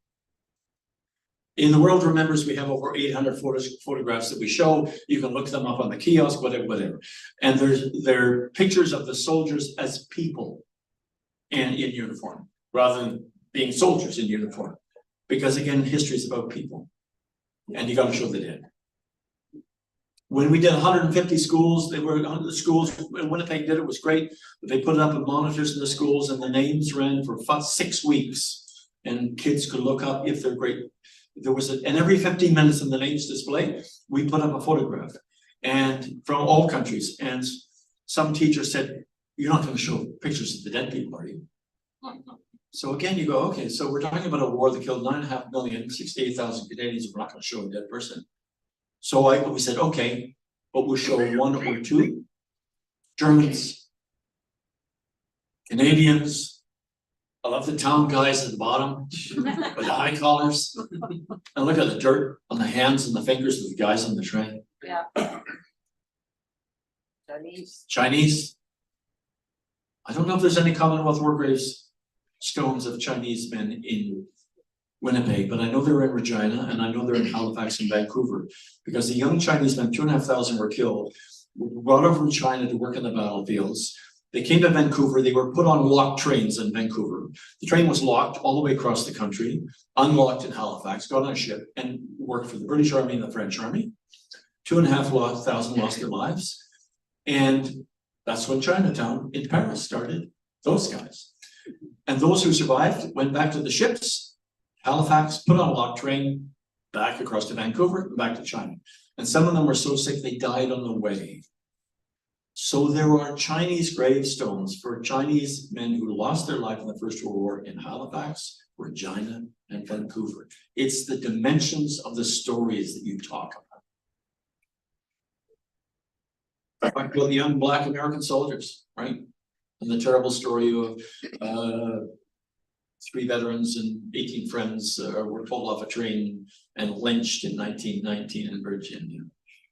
In the World Remembers, we have over 800 photographs that we show. You can look them up on the kiosk, whatever. And they're pictures of the soldiers as people in uniform, rather than being soldiers in uniform. Because again, history is about people. And you got to show the dead. When we did 150 schools, the schools in Winnipeg did it, was great. They put it up with monitors in the schools and the names ran for 6 weeks. And kids could look up if they're great. And every 15 minutes in the names display, we put up a photograph and from all countries. And some teachers said, you're not going to show pictures of the dead people, are you? So again, you go, okay, so we're talking about a war that killed 9.5 million, 68,000 Canadians. We're not going to show a dead person. So we said, okay, but we'll show one or two. Germans, Canadians. I love the town guys at the bottom with the high collars. And look at the dirt on the hands and the fingers of the guys on the train. Yeah. Chinese. Chinese. I don't know if there's any Commonwealth War graves stones of Chinese men in Winnipeg, but I know they're in Regina and I know they're in Halifax and Vancouver, because the young Chinese men, 2,500 were killed, were brought over from China to work in the battlefields. They came to Vancouver, they were put on locked trains in Vancouver. The train was locked all the way across the country, unlocked in Halifax, got on a ship and worked for the British Army and the French Army. 2,500 lost their lives. And that's when Chinatown in Paris started, those guys. And those who survived went back to the ships, Halifax, put on a locked train, back across to Vancouver, and back to China. And some of them were so sick they died on the way. So there are Chinese gravestones for Chinese men who lost their life in the First World War in Halifax, Regina, and Vancouver. It's the dimensions of the stories that you talk about. Talk about the young Black American soldiers, right? And the terrible story of 3 veterans and 18 friends were pulled off a train and lynched in 1919 in Virginia.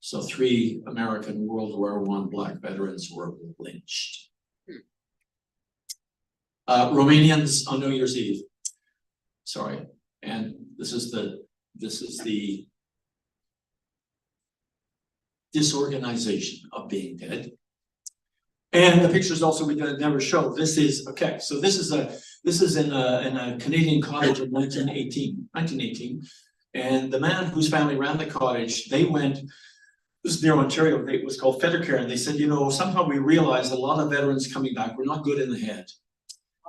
So 3 American World War I Black veterans were lynched. Romanians on New Year's Eve. Sorry, and this is the disorganization of being dead. And the pictures also we never show. This is okay. So this is in a Canadian cottage in 1918, and the man whose family ran the cottage, they went. This is near Ontario. It was called Fettercare, and they said, you know, somehow we realized a lot of veterans coming back were not good in the head,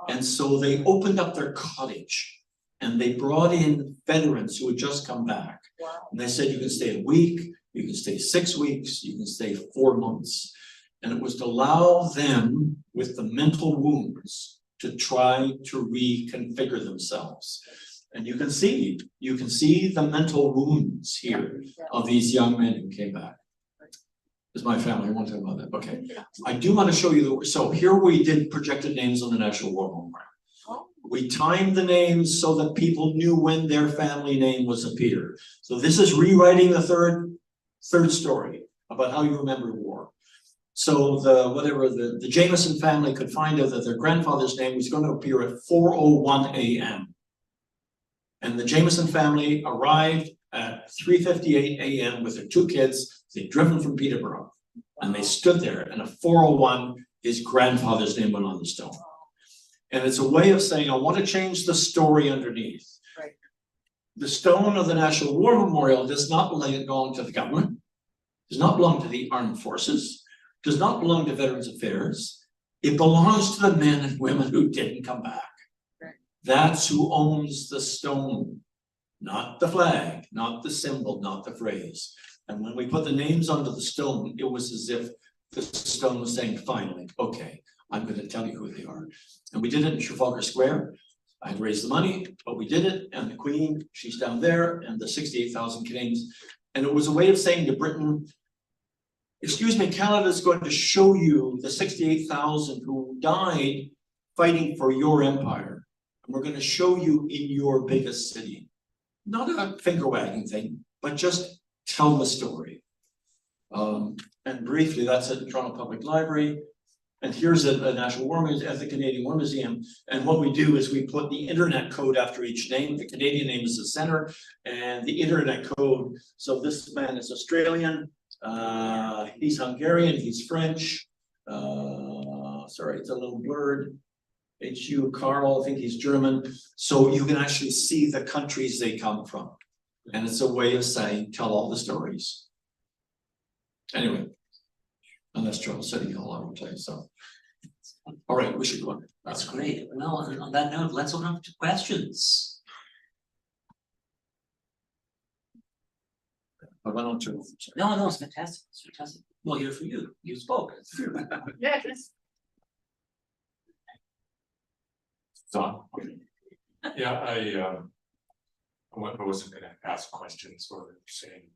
and so they opened up their cottage, and they brought in veterans who had just come back. Wow. And they said, you can stay a week, you can stay 6 weeks, you can stay 4 months. And it was to allow them with the mental wounds to try to reconfigure themselves. And you can see the mental wounds here of these young men who came back. This is my family, I won't talk about that. Okay. I do want to show you so here we did projected names on the National War Memorial. We timed the names so that people knew when their family name was appeared. So this is rewriting the third story about how you remember war. So the Jameson family could find out that their grandfather's name was going to appear at 4:01 a.m. And the Jameson family arrived at 3:58 a.m. with their 2 kids. They'd driven from Peterborough, and they stood there, and at 4:01, his grandfather's name went on the stone. And it's a way of saying, I want to change the story underneath. Right. The stone of the National War Memorial does not belong to the government, does not belong to the armed forces, does not belong to Veterans Affairs. It belongs to the men and women who didn't come back. Right. That's who owns the stone, not the flag, not the symbol, not the phrase. And when we put the names onto the stone, it was as if the stone was saying, finally, okay, I'm going to tell you who they are. And we did it in Trafalgar Square. I had raised the money, but we did it. And the Queen, she's down there, and the 68,000 Canadians. And it was a way of saying to Britain, excuse me, Canada is going to show you the 68,000 who died fighting for your empire. And we're going to show you in your biggest city. Not a finger wagging thing, but just tell the story. And briefly, that's at the Toronto Public Library. And here's a National War Museum at the Canadian War Museum. And what we do is we put the internet code after each name. The Canadian name is the center, and the internet code. So this man is Australian. He's Hungarian, he's French. Sorry, it's a little blurred. H.U. Carl, I think he's German. So you can actually see the countries they come from. And it's a way of saying, tell all the stories. Anyway, and that's trouble City Hall, I will tell you so. All right, we should go on. That's great. Well, on that note, let's open up to questions. But why don't you? No, it's fantastic. It's fantastic. Well, here for you. You spoke. Yes. So, yeah, I wasn't gonna ask questions or saying.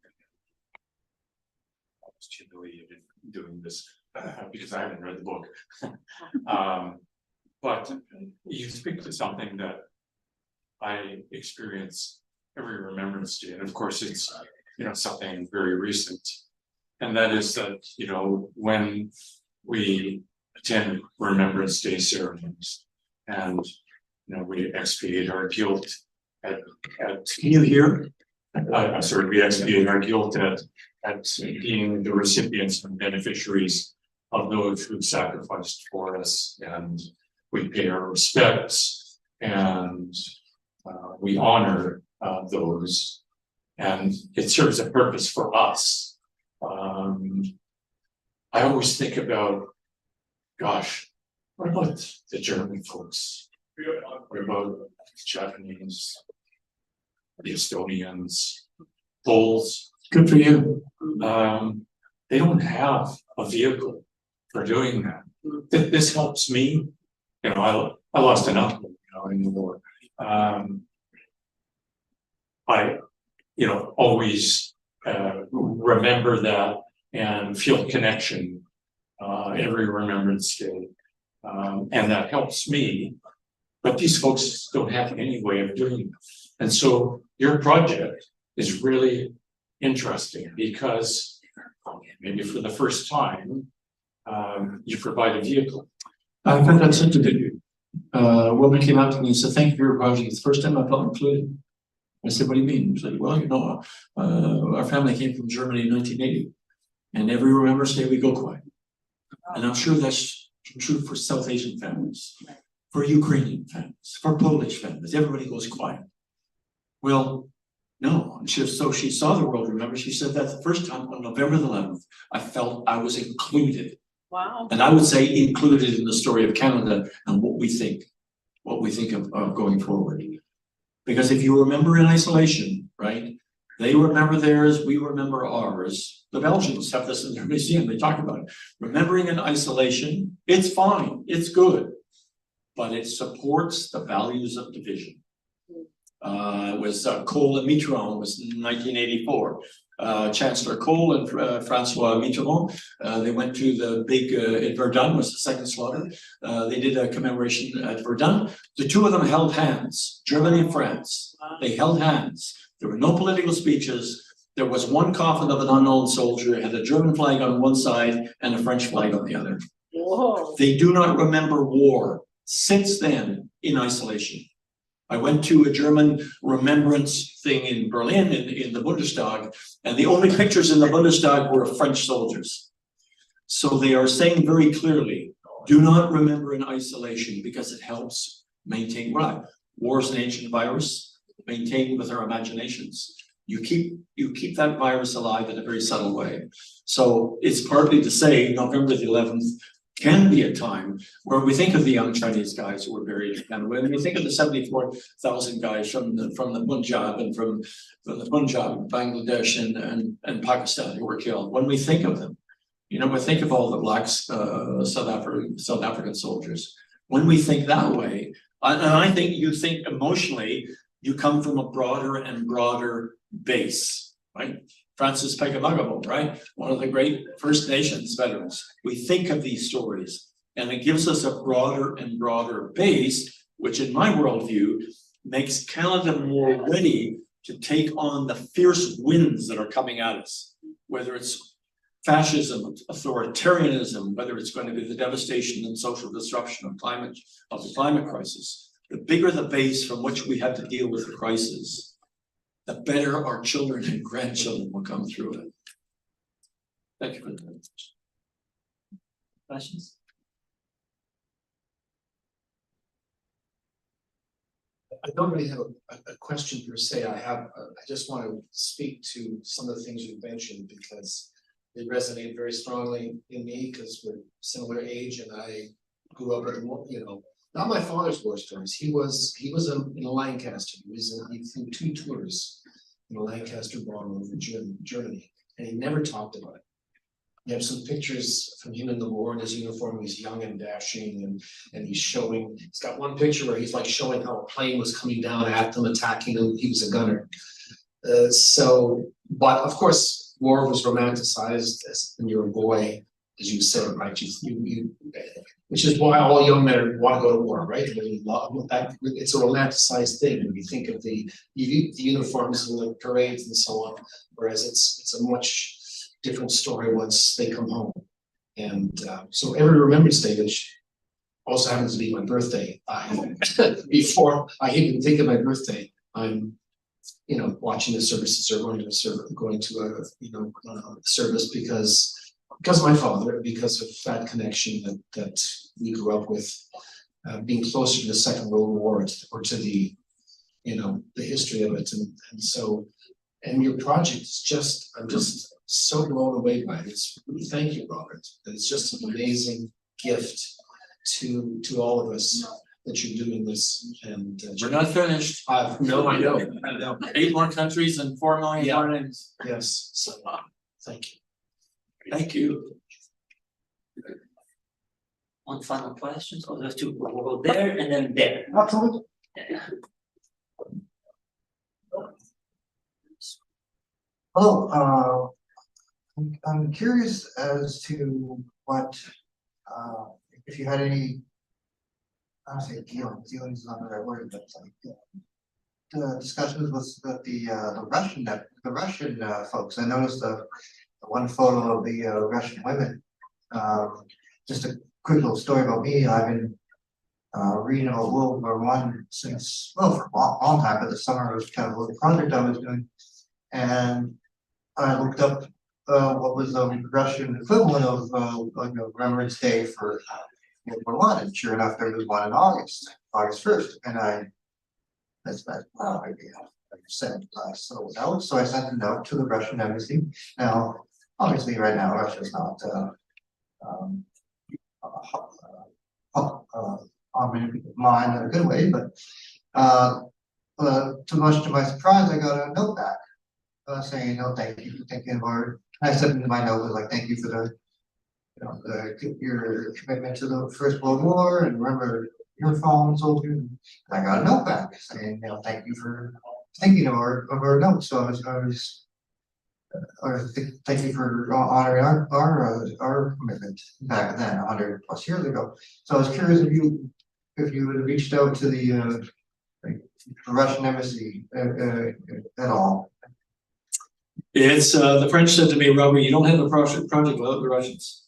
almost humiliated doing this because I haven't read the book. But you speak to something that I experience every Remembrance Day, and of course it's, you know, something very recent. And that is that, you know, when we attend Remembrance Day ceremonies and, you know, we expiate our guilt at Can you hear? I'm sorry, we expiate our guilt at being the recipients and beneficiaries of those who sacrificed for us, and we pay our respects and we honor those, and it serves a purpose for us. I always think about, gosh, what about the German folks? What about the Japanese, the Estonians, Poles? Good for you. They don't have a vehicle for doing that. This helps me. You know, I lost an uncle, you know, in the war. I, you know, always remember that and feel connection every Remembrance Day, and that helps me. But these folks don't have any way of doing it, and so your project is really interesting because maybe for the first time you provide a vehicle. I found that such a good. A woman came out to me and said, "Thank you for your project. It's the first time I felt included." I said, "What do you mean?" She said, "Well, you know, our family came from Germany in 1980, and every Remembrance Day we go quiet." And I'm sure that's true for South Asian families, for Ukrainian families, for Polish families. Everybody goes quiet. Well, no. And so she saw the world remember. She said that the first time on November the 11th, I felt I was included. Wow. And I would say included in the story of Canada and what we think of going forward. Because if you remember in isolation, right? They remember theirs, we remember ours. The Belgians have this in their museum, they talk about it. Remembering in isolation, it's fine, it's good, but it supports the values of division. It was Kohl and Mitterrand was in 1984. Chancellor Kohl and Francois Mitterrand, they went to the big, at Verdun was the second slaughter. They did a commemoration at Verdun. The two of them held hands, Germany and France. They held hands. There were no political speeches. There was one coffin of an unknown soldier. It had a German flag on one side and a French flag on the other. Whoa. They do not remember war since then in isolation. I went to a German remembrance thing in Berlin in the Bundestag, and the only pictures in the Bundestag were of French soldiers. So they are saying very clearly, do not remember in isolation because it helps maintain what? War is an ancient virus, maintained with our imaginations. You keep that virus alive in a very subtle way. So it's partly to say November the 11th can be a time where we think of the young Chinese guys who were buried in Canada. When we think of the 74,000 guys from the Punjab and from the Punjab, Bangladesh and Pakistan who were killed. When we think of them, you know, we think of all the blacks, South African soldiers. When we think that way, and I think you think emotionally, you come from a broader and broader base, right? Francis Pecamagabo, right? One of the great First Nations veterans. We think of these stories and it gives us a broader and broader base, which in my worldview makes Canada more ready to take on the fierce winds that are coming at us, whether it's fascism, authoritarianism, whether it's going to be the devastation and social disruption of the climate crisis. The bigger the base from which we have to deal with the crisis, the better our children and grandchildren will come through it. Thank you for that. Questions? I don't really have a question per se. I just want to speak to some of the things you mentioned because they resonate very strongly in me because we're similar age and I grew up with, you know, not my father's war stories. He was in a Lancaster. He flew 2 tours in a Lancaster bomber over Germany, and he never talked about it. You have some pictures from him in the war in his uniform. He's young and dashing, and he's got one picture where he's like showing how a plane was coming down at them, attacking him. He was a gunner. But of course, war was romanticized as when you were a boy, as you said, right? Which is why all young men want to go to war, right? They love that. It's a romanticized thing when you think of the uniforms and the parades and so on. Whereas it's a much different story once they come home. And so every Remembrance Day, which also happens to be my birthday, before I even think of my birthday, I'm watching the services or going to a service because of my father, because of that connection that we grew up with, being closer to the Second World War or to the history of it, and so your project is just, I'm just so blown away by it. Thank you, Robert. It's just an amazing gift to all of us that you're doing this, and We're not finished. no, I know. 8 more countries and 4 million Yeah. more names. Yes, so thank you. Thank you. One final question, so there's two, we'll go there and then there. Absolutely. Hello, I'm curious as to what, if you had any, I don't say dealings is not the right word, but like, the discussions with the Russian folks. I noticed the one photo of the Russian women. Just a quick little story about me. I've been reading about World War I since, well, for a long time, but the summer was kind of a little project I was doing. And I looked up what was the Russian equivalent of like a Remembrance Day for World War I, and sure enough, there was one in August 1st, and that's wow, I sent so out. So I sent a note to the Russian embassy. Now, obviously, right now Russia's not on many people's mind in a good way, but too much to my surprise, I got a note back saying, "No, thank you for thinking about it." I said in my note was like, "Thank you for your commitment to the First World War, and remember your fallen soldiers." And I got a note back saying, "Thank you for thinking of our notes." So thank you for honoring our commitment back then, 100 plus years ago. So I was curious if you would have reached out to the Russian embassy at all. It's the French said to me, "Robert, you don't have a project without the Russians."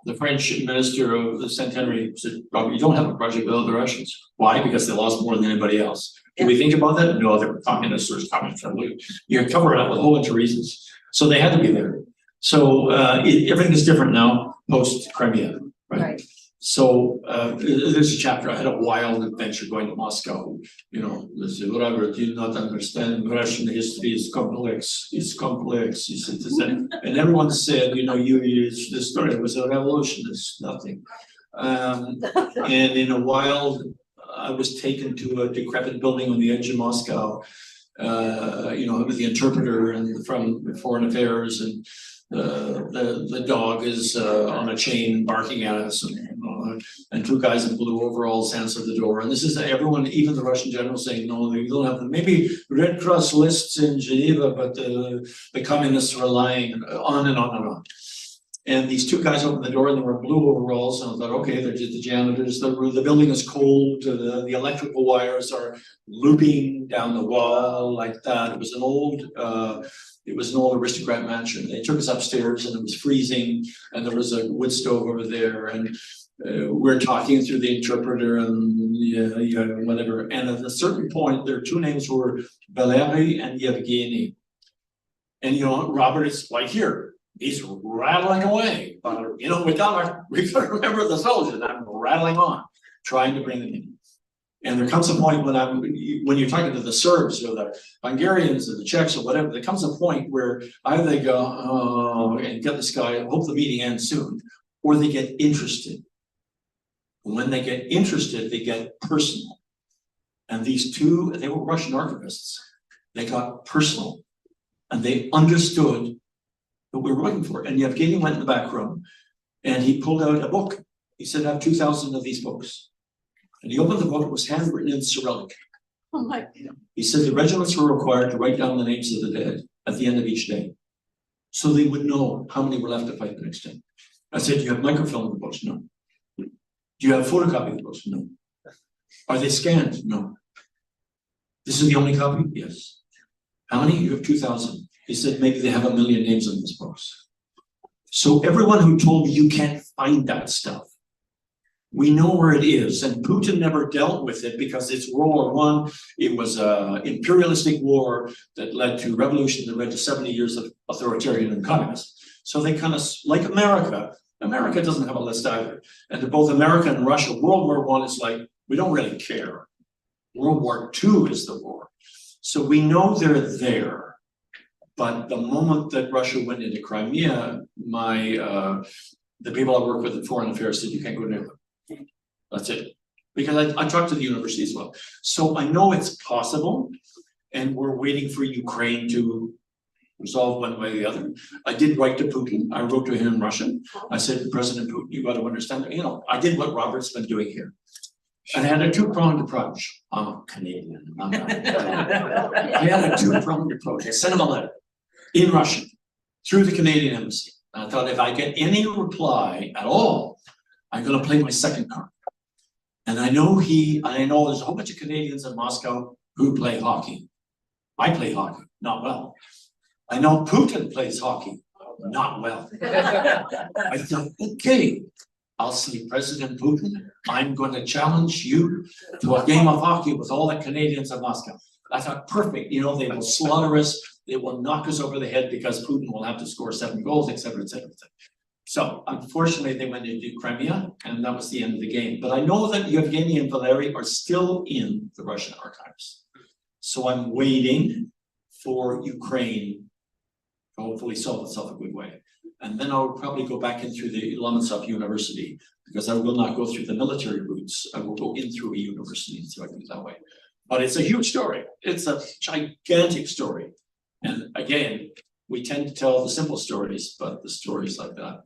The French minister of the centenary said, "Robert, you don't have a project without the Russians." Why? Because they lost more than anybody else. Can we think about that? No, they were communists or communist friendly. You're covering up with a whole bunch of reasons. So they had to be there. So everything is different now post Crimea, right? So there's a chapter. I had a wild adventure going to Moscow. They said, "Robert, do you not understand Russian history is complex. It's complex." He said, and everyone said, the story was a revolution. It's nothing. And in a wild, I was taken to a decrepit building on the edge of Moscow. With the interpreter and from Foreign Affairs, and the dog is on a chain barking at us, and two guys in blue overalls answer the door. And this is everyone, even the Russian general, saying, "No, they don't have them. Maybe Red Cross lists in Geneva, but the communists are lying," on and on and on. And these two guys opened the door, and they were blue overalls, and I thought, okay, they're just the janitors. The building is cold. The electrical wires are looping down the wall like that. It was an old aristocrat mansion. They took us upstairs, and it was freezing, and there was a wood stove over there, and we're talking through the interpreter, and whatever. And at a certain point, their two names were Valery and Yevgeny. And Robert is like here. He's rattling away. We gotta remember the soldiers. I'm rattling on, trying to bring them in. And there comes a point when you're talking to the Serbs or the Hungarians or the Czechs or whatever, there comes a point where either they go, "Oh," and get this guy, hope the meeting ends soon, or they get interested. When they get interested, they get personal. And these two, they were Russian archivists. They got personal, and they understood what we were looking for. And Yevgeny went in the back room, and he pulled out a book. He said, "I have 2,000 of these books." And he opened the book. It was handwritten in Cyrillic. Oh my God. He said the regiments were required to write down the names of the dead at the end of each day. So they would know how many were left to fight the next day. I said, do you have microfilm of the books? No. Do you have photocopy of the books? No. Are they scanned? No. This is the only copy? Yes. How many? You have 2,000. He said, maybe they have 1 million names in these books. So everyone who told me you can't find that stuff, we know where it is, and Putin never dealt with it because it's World War I. It was an imperialistic war that led to revolution that led to 70 years of authoritarian and communist. So they kind of, like America doesn't have a list either. And to both America and Russia, World War I is like, we don't really care. World War II is the war. So we know they're there. But the moment that Russia went into Crimea, the people I work with in foreign affairs said, you can't go near them. That's it. Because I talked to the university as well. So I know it's possible, and we're waiting for Ukraine to resolve one way or the other. I did write to Putin. I wrote to him in Russian. I said, President Putin, you got to understand, I did what Robert's been doing here. And I had a two-pronged approach. I'm a Canadian. I had a two-pronged approach. I sent him a letter in Russian through the Canadian embassy. And I thought if I get any reply at all, I'm going to play my second card. And I know there's a whole bunch of Canadians in Moscow who play hockey. I play hockey, not well. I know Putin plays hockey, not well. I thought, okay, I'll see President Putin. I'm going to challenge you to a game of hockey with all the Canadians in Moscow. I thought, perfect. They will slaughter us. They will knock us over the head because Putin will have to score 7 goals, et cetera, et cetera, et cetera. So unfortunately, they went into Crimea, and that was the end of the game. But I know that Yevgeny and Valery are still in the Russian archives. So I'm waiting for Ukraine to hopefully solve itself a good way. And then I'll probably go back in through the Lomonosov University, because I will not go through the military routes. I will go in through a university and see if I can do it that way. But it's a huge story. It's a gigantic story. And again, we tend to tell the simple stories, but the stories like that.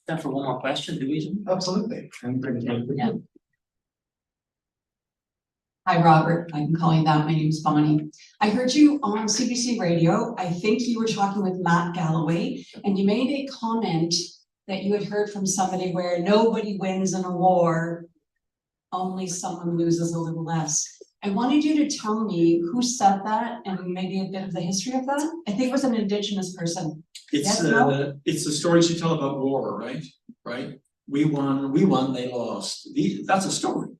Time for one more question, do we? Absolutely. Yeah. Hi, Robert. I can call you that. My name's Bonnie. I heard you on CBC Radio. I think you were talking with Matt Galloway, and you made a comment that you had heard from somebody where nobody wins in a war, only someone loses a little less. I wanted you to tell me who said that and maybe a bit of the history of that. I think it was an Indigenous person. It's the stories you tell about war, right? Right? We won, they lost. That's a story.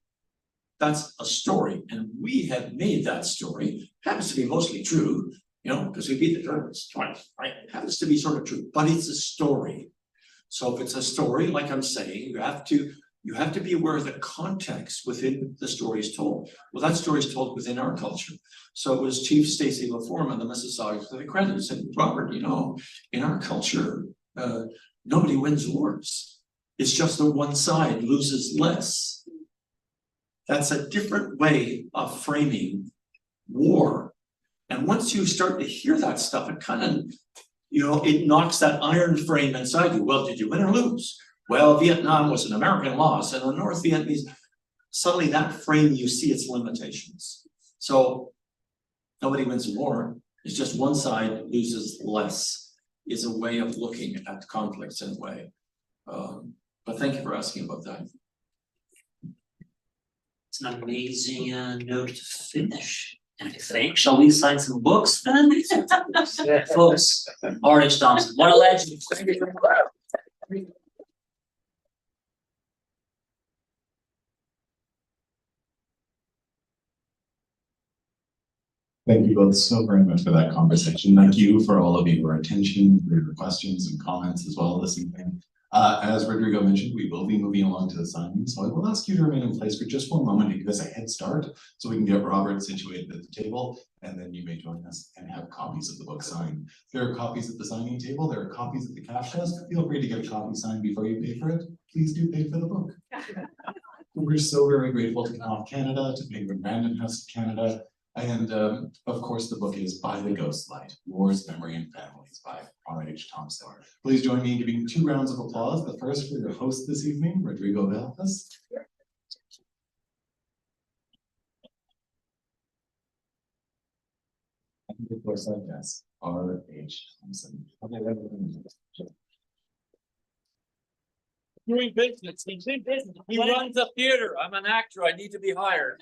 That's a story. And we have made that story. It happens to be mostly true, because we beat the Germans twice, right? It happens to be sort of true, but it's a story. So if it's a story, like I'm saying, you have to be aware of the context within the stories told. Well, that story is told within our culture. So it was Chief Stacy LaForma, the Mississauga to the credit, who said, Robert, in our culture, nobody wins wars. It's just that one side loses less. That's a different way of framing war. And once you start to hear that stuff, it kind of, it knocks that iron frame inside you. Well, did you win or lose? Well, Vietnam was an American loss, and the North Vietnamese, suddenly that frame, you see its limitations. So nobody wins a war. It's just one side loses less, is a way of looking at conflicts in a way. But thank you for asking about that. It's an amazing note to finish. And I think, shall we sign some books then? Folks, R.H. Thomson, what a legend. Thank you both so very much for that conversation. Thank you for all of your attention, for your questions and comments as well this evening. As Rodrigo mentioned, we will be moving along to the signing, so I will ask you to remain in place for just one moment to give us a head start so we can get Robert situated at the table, and then you may join us and have copies of the book signed. There are copies at the signing table, there are copies at the cash desk. Feel free to get a copy signed before you pay for it. Please do pay for the book. We're so very grateful to Knopf Canada, to Penguin Random House of Canada, and of course, the book is By the Ghostlight, Wars, Memory, and Families by R.H. Thomson. Please join me in giving 2 rounds of applause. The first for your host this evening, Rodrigo Beilfuss. And Of course, I guess, R.H. Thomson. Doing business, he's in business. He runs a theater. I'm an actor. I need to be hired.